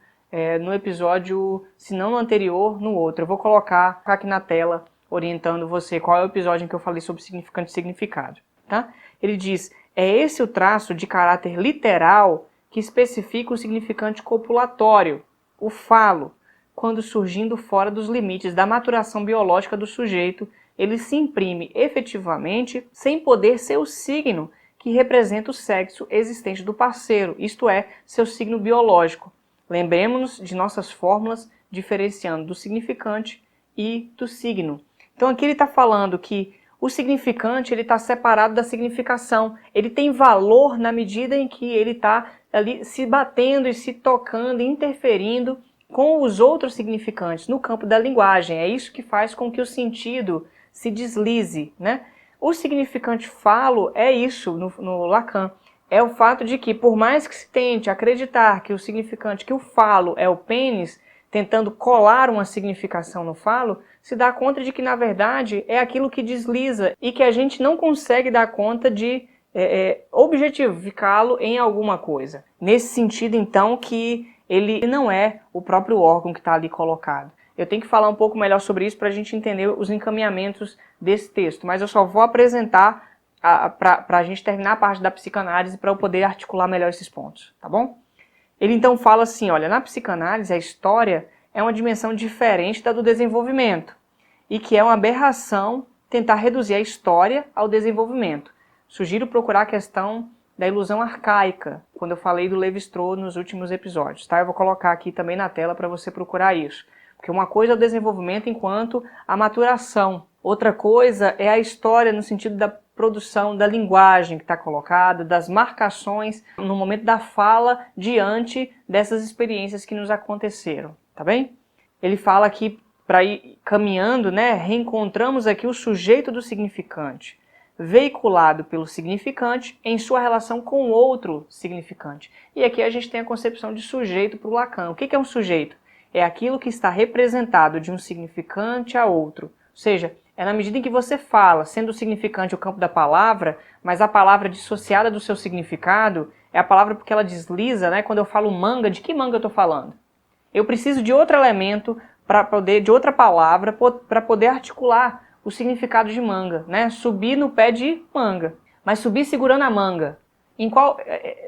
no episódio, se não no anterior, no outro. Eu vou colocar aqui na tela, orientando você qual é o episódio em que eu falei sobre significante e significado, tá? Ele diz, é esse o traço de caráter literal que especifica o significante copulatório, o falo, quando surgindo fora dos limites da maturação biológica do sujeito, ele se imprime efetivamente sem poder ser o signo que representa o sexo existente do parceiro, isto é, seu signo biológico. Lembremos-nos de nossas fórmulas diferenciando do significante e do signo. Então aqui ele está falando que o significante ele está separado da significação. Ele tem valor na medida em que ele está ali se batendo e se tocando, interferindo com os outros significantes no campo da linguagem. É isso que faz com que o sentido se deslize, né? O significante falo é isso no Lacan. É o fato de que, por mais que se tente acreditar que o significante, que o falo é o pênis, tentando colar uma significação no falo, se dá conta de que, na verdade, é aquilo que desliza e que a gente não consegue dar conta de objetificá-lo em alguma coisa. Nesse sentido, então, que ele não é o próprio órgão que está ali colocado. Eu tenho que falar um pouco melhor sobre isso para a gente entender os encaminhamentos desse texto, mas eu só vou apresentar para a gente terminar a parte da psicanálise para eu poder articular melhor esses pontos, tá bom? Ele então fala assim, olha, na psicanálise a história é uma dimensão diferente da do desenvolvimento e que é uma aberração tentar reduzir a história ao desenvolvimento. Sugiro procurar a questão da ilusão arcaica, quando eu falei do Lévi-Strauss nos últimos episódios, tá? Eu vou colocar aqui também na tela para você procurar isso. Porque uma coisa é o desenvolvimento enquanto a maturação. Outra coisa é a história no sentido da produção, da linguagem que está colocada, das marcações no momento da fala diante dessas experiências que nos aconteceram, tá bem? Ele fala aqui, para ir caminhando, né, reencontramos aqui o sujeito do significante, veiculado pelo significante em sua relação com outro significante. E aqui a gente tem a concepção de sujeito para o Lacan. O que é um sujeito? É aquilo que está representado de um significante a outro. Ou seja, é na medida em que você fala, sendo o significante o campo da palavra, mas a palavra dissociada do seu significado, é a palavra porque ela desliza, né? Quando eu falo manga, de que manga eu estou falando? Eu preciso de outro elemento, de outra palavra, para poder articular o significado de manga, né? Subir no pé de manga, mas subir segurando a manga. Em qual,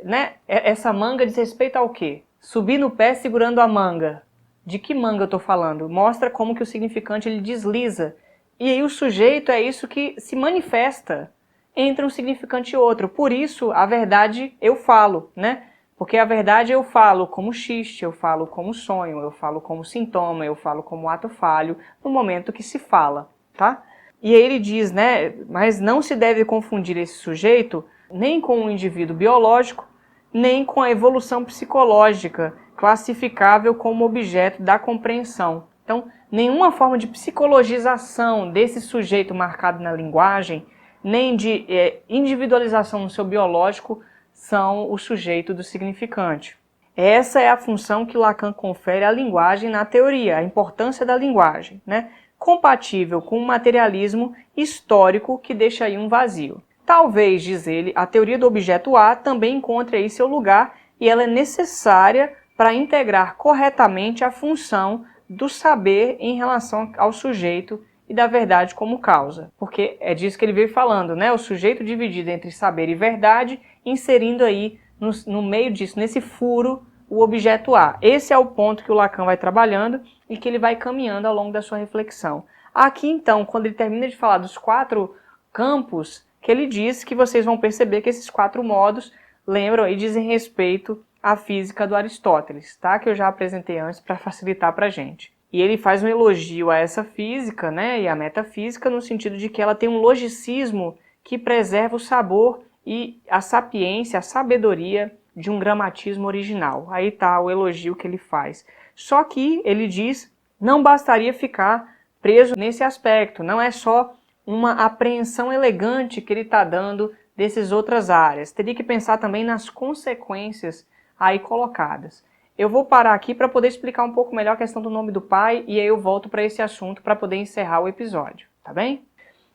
né? Essa manga diz respeito ao quê? Subir no pé segurando a manga. De que manga eu estou falando? Mostra como que o significante ele desliza. E aí o sujeito é isso que se manifesta entre um significante e outro. Por isso, a verdade eu falo, né? Porque a verdade eu falo como xiste, eu falo como sonho, eu falo como sintoma, eu falo como ato falho, no momento que se fala, tá? E aí ele diz, né? Mas não se deve confundir esse sujeito nem com um indivíduo biológico, nem com a evolução psicológica, classificável como objeto da compreensão. Então, nenhuma forma de psicologização desse sujeito marcado na linguagem, nem de individualização no seu biológico, são o sujeito do significante. Essa é a função que Lacan confere à linguagem na teoria, a importância da linguagem, né? Compatível com o materialismo histórico que deixa aí um vazio. Talvez, diz ele, a teoria do objeto A também encontre aí seu lugar e ela é necessária para integrar corretamente a função do saber em relação ao sujeito e da verdade como causa. Porque é disso que ele veio falando, né? O sujeito dividido entre saber e verdade, inserindo aí no meio disso, nesse furo, o objeto A. Esse é o ponto que o Lacan vai trabalhando e que ele vai caminhando ao longo da sua reflexão. Aqui, então, quando ele termina de falar dos 4 campos, que ele diz que vocês vão perceber que esses 4 modos lembram e dizem respeito à física do Aristóteles, tá? Que eu já apresentei antes para facilitar para a gente. E ele faz um elogio a essa física, né, e a metafísica, no sentido de que ela tem um logicismo que preserva o sabor e a sapiência, a sabedoria de um gramatismo original. Aí está o elogio que ele faz. Só que, ele diz, não bastaria ficar preso nesse aspecto, não é só uma apreensão elegante que ele está dando dessas outras áreas. Teria que pensar também nas consequências aí colocadas. Eu vou parar aqui para poder explicar um pouco melhor a questão do nome do pai e aí eu volto para esse assunto para poder encerrar o episódio, tá bem?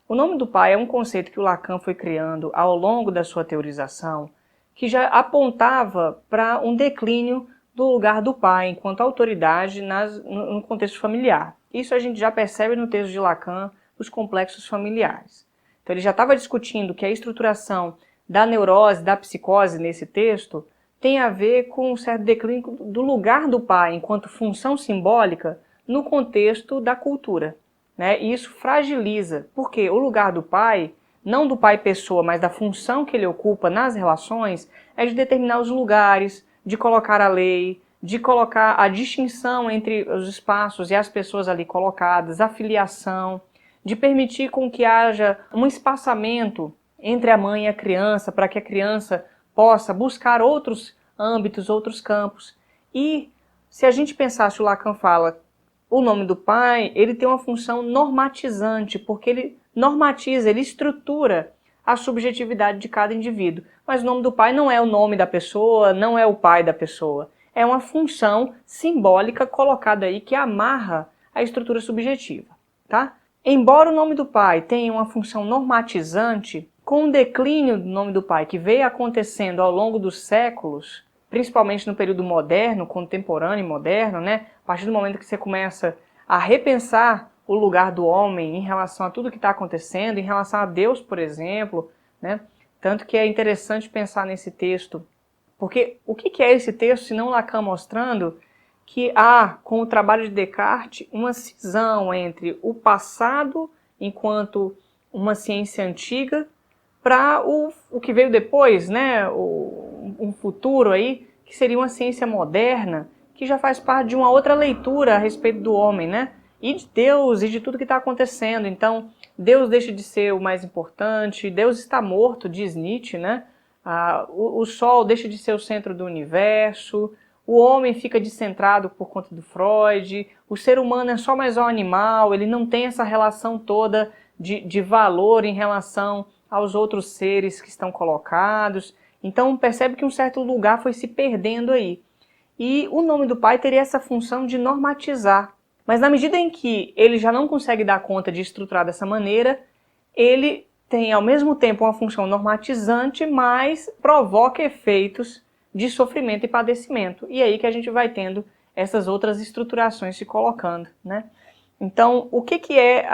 O nome do pai é um conceito que o Lacan foi criando ao longo da sua teorização que já apontava para um declínio do lugar do pai enquanto autoridade no contexto familiar. Isso a gente já percebe no texto de Lacan, os complexos familiares. Então ele já estava discutindo que a estruturação da neurose, da psicose nesse texto tem a ver com um certo declínio do lugar do pai enquanto função simbólica no contexto da cultura, né? E isso fragiliza, porque o lugar do pai, não do pai pessoa, mas da função que ele ocupa nas relações, é de determinar os lugares, de colocar a lei, de colocar a distinção entre os espaços e as pessoas ali colocadas, a filiação, de permitir com que haja um espaçamento entre a mãe e a criança, para que a criança possa buscar outros âmbitos, outros campos. E se a gente pensasse, o Lacan fala, o nome do pai, ele tem uma função normatizante, porque ele normatiza, ele estrutura a subjetividade de cada indivíduo. Mas o nome do pai não é o nome da pessoa, não é o pai da pessoa. É uma função simbólica colocada aí que amarra a estrutura subjetiva, tá? Embora o nome do pai tenha uma função normatizante, com o declínio do nome do pai que veio acontecendo ao longo dos séculos, principalmente no período moderno, contemporâneo e moderno, né? A partir do momento que você começa a repensar o lugar do homem em relação a tudo que está acontecendo, em relação a Deus, por exemplo, né? Tanto que é interessante pensar nesse texto, porque o que é esse texto, se não Lacan mostrando que há, com o trabalho de Descartes, uma cisão entre o passado, enquanto uma ciência antiga, para o que veio depois, né? Um futuro aí, que seria uma ciência moderna, que já faz parte de uma outra leitura a respeito do homem, né? E de Deus e de tudo que está acontecendo. Então, Deus deixa de ser o mais importante, Deus está morto, diz Nietzsche, né? O Sol deixa de ser o centro do universo, o homem fica descentrado por conta do Freud, o ser humano é só mais um animal, ele não tem essa relação toda de valor em relação aos outros seres que estão colocados. Então percebe que um certo lugar foi se perdendo aí. E o nome do pai teria essa função de normatizar. Mas na medida em que ele já não consegue dar conta de estruturar dessa maneira, ele tem ao mesmo tempo uma função normatizante, mas provoca efeitos de sofrimento e padecimento. E aí que a gente vai tendo essas outras estruturações se colocando, né? Então, o que é,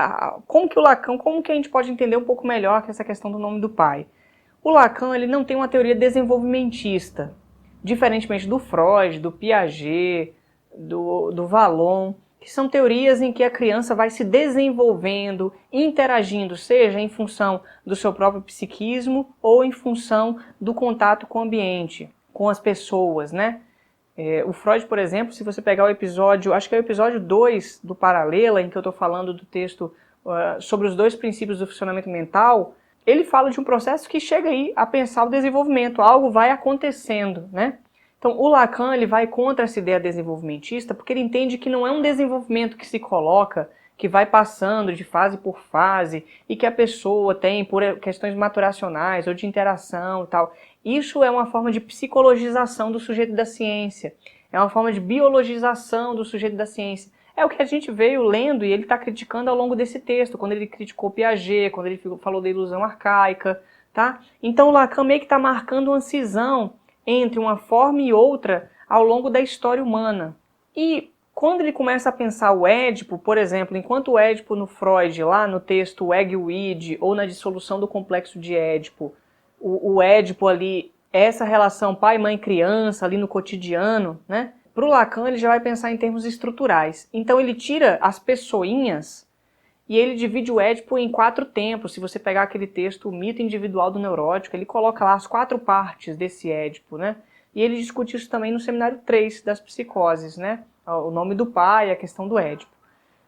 como que a gente pode entender um pouco melhor essa questão do nome do pai? O Lacan, ele não tem uma teoria desenvolvimentista, diferentemente do Freud, do Piaget, do Vallon, que são teorias em que a criança vai se desenvolvendo, interagindo, seja em função do seu próprio psiquismo ou em função do contato com o ambiente, com as pessoas, né? O Freud, por exemplo, se você pegar o episódio, acho que é o episódio 2 do Paralela, em que eu estou falando do texto sobre os 2 princípios do funcionamento mental, ele fala de um processo que chega aí a pensar o desenvolvimento, algo vai acontecendo, né? Então o Lacan ele vai contra essa ideia desenvolvimentista porque ele entende que não é um desenvolvimento que se coloca, que vai passando de fase por fase e que a pessoa tem por questões maturacionais ou de interação e tal. Isso é uma forma de psicologização do sujeito da ciência, é uma forma de biologização do sujeito da ciência. É o que a gente veio lendo e ele está criticando ao longo desse texto, quando ele criticou Piaget, quando ele falou da ilusão arcaica, tá? Então o Lacan meio que está marcando uma cisão entre uma forma e outra ao longo da história humana. E quando ele começa a pensar o Édipo, por exemplo, enquanto o Édipo no Freud, lá no texto Ego e o Id, ou na dissolução do complexo de Édipo, o Édipo ali, essa relação pai, mãe, criança ali no cotidiano, né? Para o Lacan ele já vai pensar em termos estruturais. Então ele tira as pessoinhas e ele divide o Édipo em 4 tempos. Se você pegar aquele texto, o mito individual do neurótico, ele coloca lá as 4 partes desse Édipo, né? E ele discute isso também no seminário 3 das psicoses, né? O nome do pai, a questão do Édipo.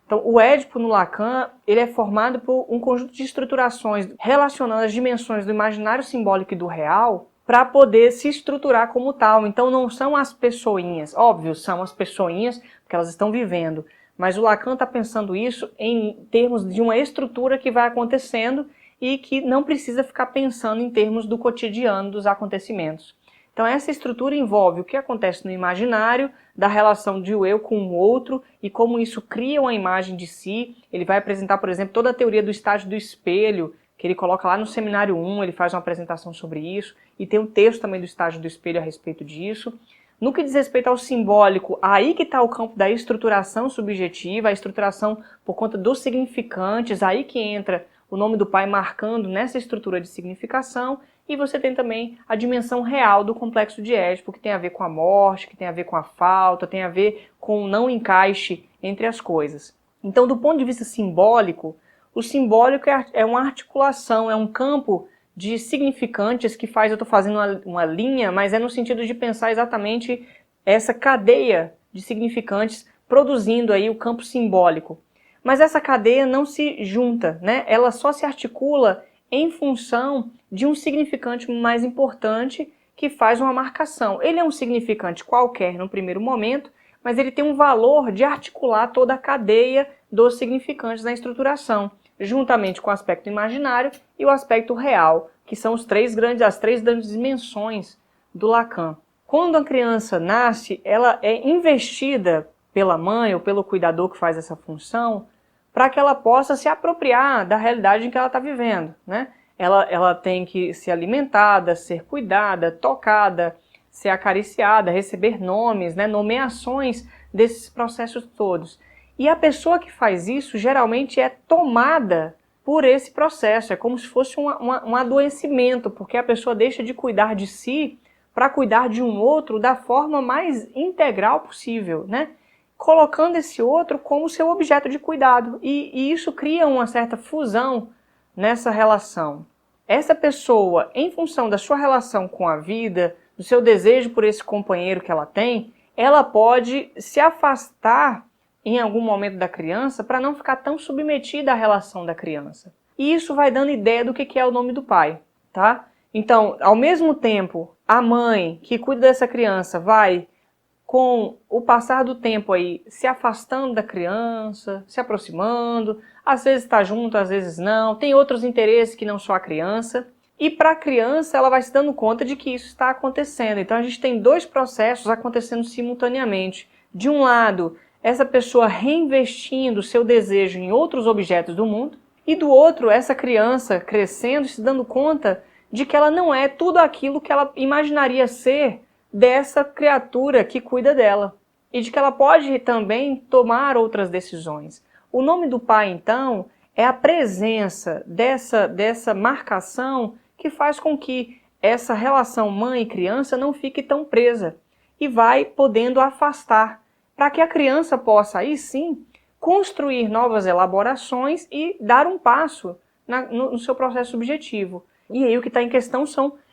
Então, o Édipo no Lacan, ele é formado por um conjunto de estruturações relacionando as dimensões do imaginário simbólico e do real para poder se estruturar como tal. Então, não são as pessoinhas, óbvio, são as pessoinhas, porque elas estão vivendo, mas o Lacan está pensando isso em termos de uma estrutura que vai acontecendo e que não precisa ficar pensando em termos do cotidiano dos acontecimentos. Então essa estrutura envolve o que acontece no imaginário, da relação de o eu com o outro e como isso cria uma imagem de si. Ele vai apresentar, por exemplo, toda a teoria do estágio do espelho, que ele coloca lá no seminário 1, ele faz uma apresentação sobre isso, e tem um texto também do estágio do espelho a respeito disso. No que diz respeito ao simbólico, aí que está o campo da estruturação subjetiva, a estruturação por conta dos significantes, aí que entra o nome do pai marcando nessa estrutura de significação, e você tem também a dimensão real do complexo de Édipo, que tem a ver com a morte, que tem a ver com a falta, tem a ver com o não encaixe entre as coisas. Então, do ponto de vista simbólico, o simbólico é uma articulação, é um campo de significantes que faz, eu estou fazendo uma linha, mas é no sentido de pensar exatamente essa cadeia de significantes produzindo aí o campo simbólico. Mas essa cadeia não se junta, né? Ela só se articula em função de um significante mais importante que faz uma marcação. Ele é um significante qualquer no primeiro momento, mas ele tem um valor de articular toda a cadeia dos significantes na estruturação. juntamente com o aspecto imaginário e o aspecto real, que são as três grandes dimensões do Lacan. Quando a criança nasce, ela é investida pela mãe ou pelo cuidador que faz essa função para que ela possa se apropriar da realidade em que ela está vivendo, né? Ela tem que ser alimentada, ser cuidada, tocada, ser acariciada, receber nomes, né? Nomeações desses processos todos. E a pessoa que faz isso geralmente é tomada por esse processo, é como se fosse um adoecimento, porque a pessoa deixa de cuidar de si para cuidar de um outro da forma mais integral possível, né? Colocando esse outro como seu objeto de cuidado. E isso cria uma certa fusão nessa relação. Essa pessoa, em função da sua relação com a vida, do seu desejo por esse companheiro que ela tem, ela pode se afastar em algum momento da criança para não ficar tão submetida à relação da criança. E isso vai dando ideia do que é o nome do pai, tá? Então, ao mesmo tempo, a mãe que cuida dessa criança vai, com o passar do tempo aí, se afastando da criança, se aproximando, às vezes está junto, às vezes não, tem outros interesses que não só a criança. E para a criança, ela vai se dando conta de que isso está acontecendo. Então, a gente tem dois processos acontecendo simultaneamente. De um lado, essa pessoa reinvestindo seu desejo em outros objetos do mundo, e do outro, essa criança crescendo e se dando conta de que ela não é tudo aquilo que ela imaginaria ser dessa criatura que cuida dela, e de que ela pode também tomar outras decisões. O nome do pai, então, é a presença dessa marcação que faz com que essa relação mãe e criança não fique tão presa e vai podendo afastar, para que a criança possa, aí sim, construir novas elaborações e dar um passo no seu processo subjetivo. E aí o que está em questão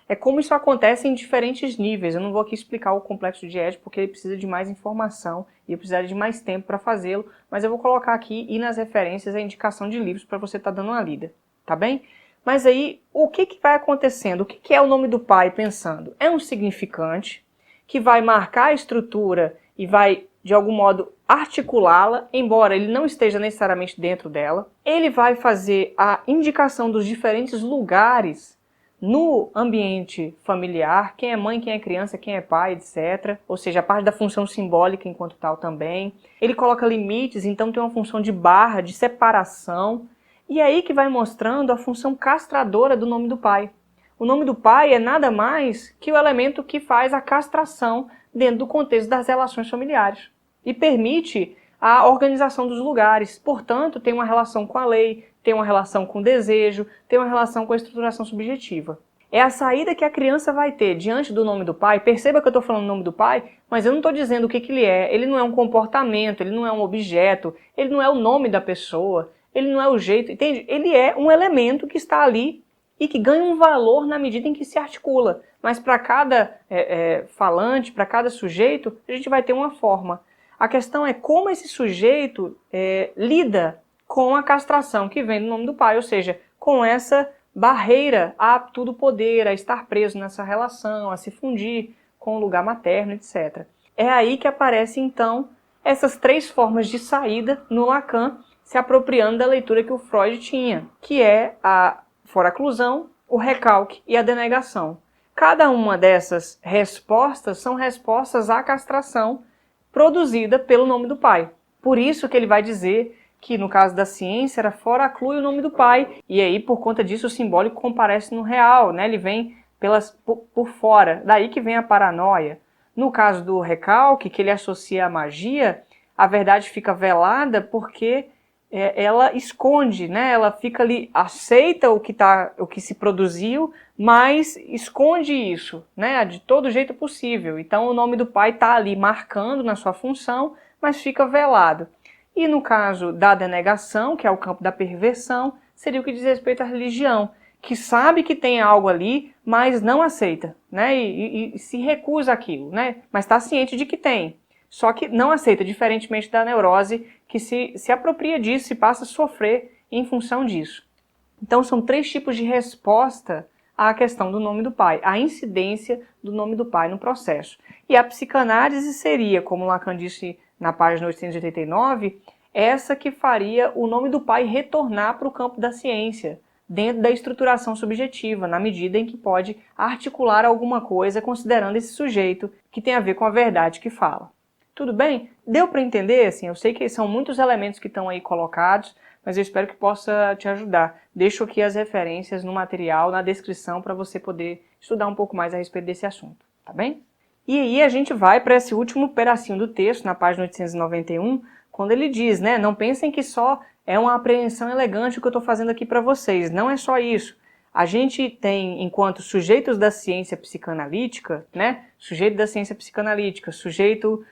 é como isso acontece em diferentes níveis. Eu não vou aqui explicar o complexo de Édipo, porque ele precisa de mais informação e eu precisaria de mais tempo para fazê-lo, mas eu vou colocar aqui e nas referências a indicação de livros para você estar dando uma lida, tá bem? Mas aí, o que vai acontecendo? O que é o nome do pai pensando? É um significante que vai marcar a estrutura e vai, de algum modo, articulá-la, embora ele não esteja necessariamente dentro dela. Ele vai fazer a indicação dos diferentes lugares no ambiente familiar, quem é mãe, quem é criança, quem é pai, etc. Ou seja, a parte da função simbólica enquanto tal também. Ele coloca limites, então tem uma função de barra, de separação. E é aí que vai mostrando a função castradora do nome do pai. O nome do pai é nada mais que o elemento que faz a castração dentro do contexto das relações familiares. E permite a organização dos lugares. Portanto, tem uma relação com a lei, tem uma relação com o desejo, tem uma relação com a estruturação subjetiva. É a saída que a criança vai ter diante do nome do pai. Perceba que eu estou falando o nome do pai, mas eu não estou dizendo o que ele é. Ele não é um comportamento, ele não é um objeto, ele não é o nome da pessoa, ele não é o jeito, entende? Ele é um elemento que está ali e que ganha um valor na medida em que se articula. Mas para cada falante, para cada sujeito, a gente vai ter uma forma. A questão é como esse sujeito lida com a castração que vem do nome do pai, ou seja, com essa barreira a tudo poder, a estar preso nessa relação, a se fundir com o lugar materno, etc. É aí que aparecem, então, essas três formas de saída no Lacan, se apropriando da leitura que o Freud tinha, que é a foraclusão, o recalque e a denegação. Cada uma dessas respostas são respostas à castração produzida pelo nome do pai. Por isso que ele vai dizer que no caso da ciência era foraclui o nome do pai, e aí por conta disso o simbólico comparece no real, né? Ele vem por fora, daí que vem a paranoia. No caso do recalque, que ele associa à magia, a verdade fica velada porque ela esconde, né? Ela fica ali, aceita o que se produziu, mas esconde isso, né? De todo jeito possível. Então o nome do pai está ali marcando na sua função, mas fica velado. E no caso da denegação, que é o campo da perversão, seria o que diz respeito à religião, que sabe que tem algo ali, mas não aceita, né? E se recusa aquilo, né? Mas está ciente de que tem. Só que não aceita, diferentemente da neurose, que se apropria disso e passa a sofrer em função disso. Então são três tipos de resposta à questão do nome do pai, a incidência do nome do pai no processo. E a psicanálise seria, como Lacan disse na página 889, essa que faria o nome do pai retornar para o campo da ciência, dentro da estruturação subjetiva, na medida em que pode articular alguma coisa considerando esse sujeito que tem a ver com a verdade que fala. Tudo bem? Deu para entender? Assim, eu sei que são muitos elementos que estão aí colocados, mas eu espero que possa te ajudar. Deixo aqui as referências no material, na descrição, para você poder estudar um pouco mais a respeito desse assunto, tá bem? E aí a gente vai para esse último pedacinho do texto, na página 891, quando ele diz, né, não pensem que só é uma apreensão elegante o que eu estou fazendo aqui para vocês, não é só isso. A gente tem, enquanto sujeitos da ciência psicanalítica, né, sujeito da ciência psicanalítica, sujeito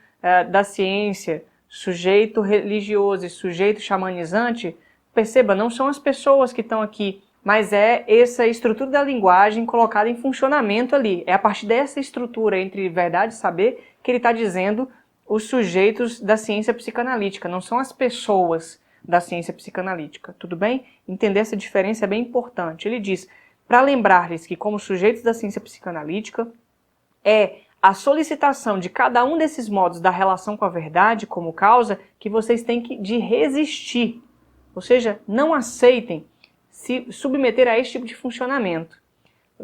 da ciência, sujeito religioso e sujeito xamanizante, perceba, não são as pessoas que estão aqui, mas é essa estrutura da linguagem colocada em funcionamento ali. É a partir dessa estrutura entre verdade e saber que ele está dizendo os sujeitos da ciência psicanalítica, não são as pessoas da ciência psicanalítica, tudo bem? Entender essa diferença é bem importante. Ele diz, para lembrar-lhes que como sujeitos da ciência psicanalítica, é a solicitação de cada um desses modos da relação com a verdade como causa que vocês têm de resistir. Ou seja, não aceitem se submeter a esse tipo de funcionamento,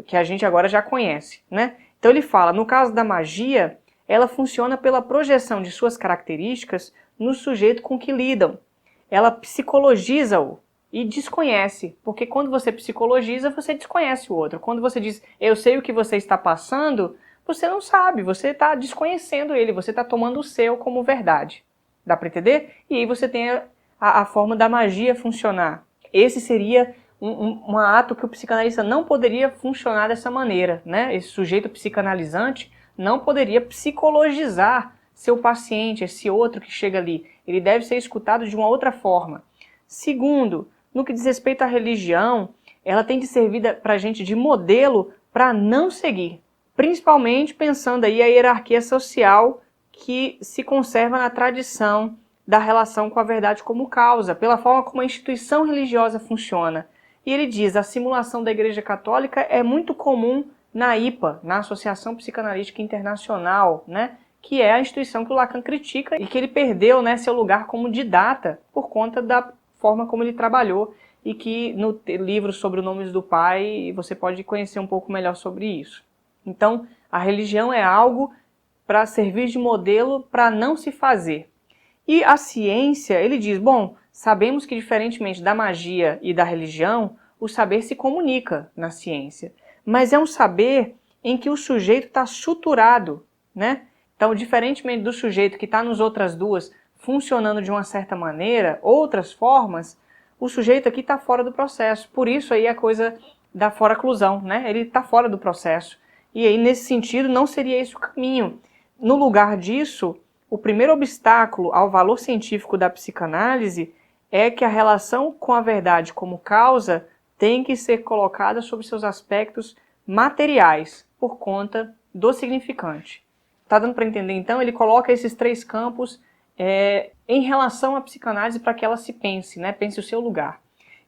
que a gente agora já conhece, né? Então ele fala, no caso da magia, ela funciona pela projeção de suas características no sujeito com que lidam. Ela psicologiza-o e desconhece, porque quando você psicologiza, você desconhece o outro. Quando você diz, eu sei o que você está passando, você não sabe, você está desconhecendo ele, você está tomando o seu como verdade. Dá para entender? E aí você tem a forma da magia funcionar. Esse seria um ato que o psicanalista não poderia funcionar dessa maneira, né? Esse sujeito psicanalizante não poderia psicologizar seu paciente, esse outro que chega ali. Ele deve ser escutado de uma outra forma. Segundo, no que diz respeito à religião, ela tem de servir para a gente de modelo para não seguir. Principalmente pensando aí a hierarquia social que se conserva na tradição da relação com a verdade como causa, pela forma como a instituição religiosa funciona. E ele diz, a simulação da Igreja Católica é muito comum na IPA, na Associação Psicanalítica Internacional, né, que é a instituição que o Lacan critica e que ele perdeu, né, seu lugar como didata por conta da forma como ele trabalhou e que no livro sobre os nomes do pai você pode conhecer um pouco melhor sobre isso. Então, a religião é algo para servir de modelo para não se fazer. E a ciência, ele diz, bom, sabemos que diferentemente da magia e da religião, o saber se comunica na ciência. Mas é um saber em que o sujeito está suturado, né? Então, diferentemente do sujeito que está nas outras duas funcionando de uma certa maneira, outras formas, o sujeito aqui está fora do processo. Por isso aí a coisa da fora-clusão, né? Ele está fora do processo. E aí, nesse sentido, não seria esse o caminho. No lugar disso, o primeiro obstáculo ao valor científico da psicanálise é que a relação com a verdade como causa tem que ser colocada sobre seus aspectos materiais, por conta do significante. Tá dando para entender, então? Ele coloca esses três campos em relação à psicanálise para que ela se pense, né? Pense o seu lugar.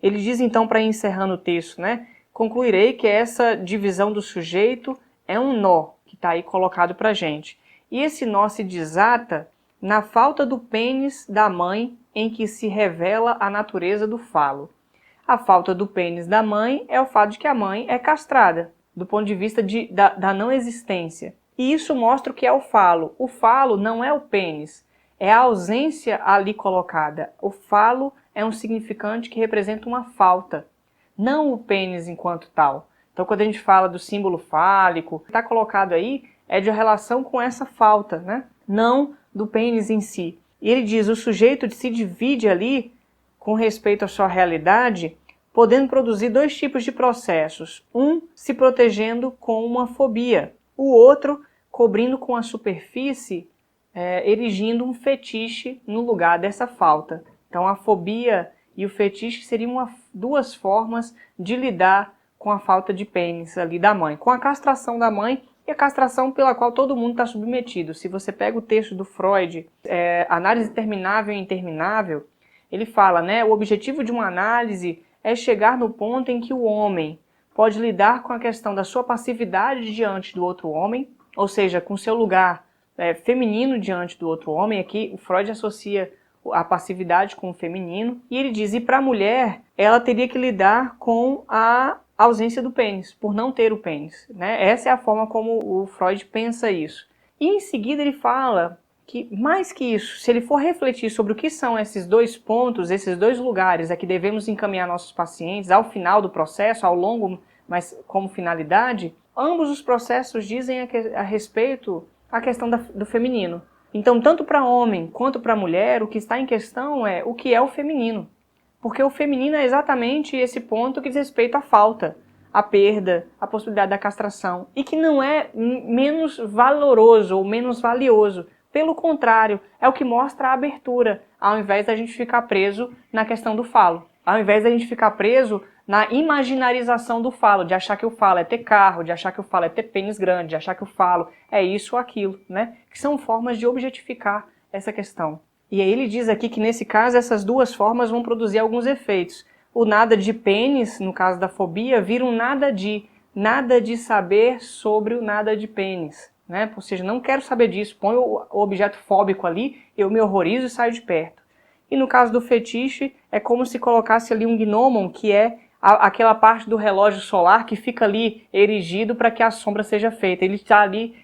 Ele diz, então, para ir encerrando o texto, né? Concluirei que essa divisão do sujeito é um nó que está aí colocado para a gente. E esse nó se desata na falta do pênis da mãe em que se revela a natureza do falo. A falta do pênis da mãe é o fato de que a mãe é castrada, do ponto de vista da não existência. E isso mostra o que é o falo. O falo não é o pênis, é a ausência ali colocada. O falo é um significante que representa uma falta, não o pênis enquanto tal. Então, quando a gente fala do símbolo fálico, está colocado aí é de relação com essa falta, né? Não do pênis em si. E ele diz, o sujeito se divide ali, com respeito à sua realidade, podendo produzir dois tipos de processos. Um se protegendo com uma fobia, o outro cobrindo com a superfície, erigindo um fetiche no lugar dessa falta. Então, a fobia e o fetiche seriam duas formas de lidar com a falta de pênis ali da mãe, com a castração da mãe e a castração pela qual todo mundo está submetido. Se você pega o texto do Freud, Análise Terminável e Interminável, ele fala, né, o objetivo de uma análise é chegar no ponto em que o homem pode lidar com a questão da sua passividade diante do outro homem, ou seja, com seu lugar feminino diante do outro homem. Aqui o Freud associa a passividade com o feminino. E ele diz, e para a mulher, ela teria que lidar com a ausência do pênis, por não ter o pênis, né? Essa é a forma como o Freud pensa isso. E em seguida ele fala que, mais que isso, se ele for refletir sobre o que são esses dois pontos, esses dois lugares a que devemos encaminhar nossos pacientes ao final do processo, ao longo, mas como finalidade, ambos os processos dizem a respeito à questão do feminino. Então, tanto para homem quanto para mulher, o que está em questão é o que é o feminino. Porque o feminino é exatamente esse ponto que diz respeito à falta, à perda, à possibilidade da castração. E que não é menos valoroso ou menos valioso. Pelo contrário, é o que mostra a abertura, ao invés da gente ficar preso na questão do falo. Ao invés da gente ficar preso na imaginarização do falo, de achar que o falo é ter carro, de achar que o falo é ter pênis grande, de achar que o falo é isso ou aquilo, né? Que são formas de objetificar essa questão. E aí ele diz aqui que nesse caso essas duas formas vão produzir alguns efeitos. O nada de pênis, no caso da fobia, vira um nada de saber sobre o nada de pênis, né? Ou seja, não quero saber disso, põe o objeto fóbico ali, eu me horrorizo e saio de perto. E no caso do fetiche, é como se colocasse ali um gnomon, que é aquela parte do relógio solar que fica ali erigido para que a sombra seja feita. Ele está ali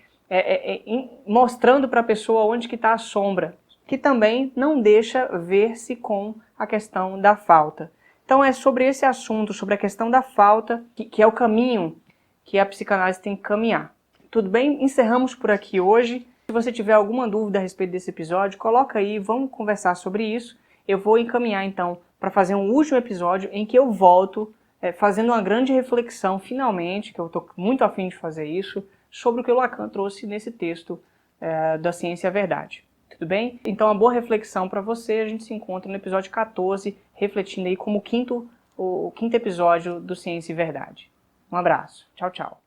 mostrando para a pessoa onde que está a sombra, que também não deixa ver-se com a questão da falta. Então é sobre esse assunto, sobre a questão da falta, que é o caminho que a psicanálise tem que caminhar. Tudo bem? Encerramos por aqui hoje. Se você tiver alguma dúvida a respeito desse episódio, coloca aí, vamos conversar sobre isso. Eu vou encaminhar então para fazer um último episódio em que eu volto fazendo uma grande reflexão, finalmente, que eu estou muito afim de fazer isso, sobre o que o Lacan trouxe nesse texto da Ciência e a Verdade. Tudo bem? Então, uma boa reflexão para você. A gente se encontra no episódio 14, refletindo aí como o quinto episódio do Ciência e Verdade. Um abraço. Tchau, tchau.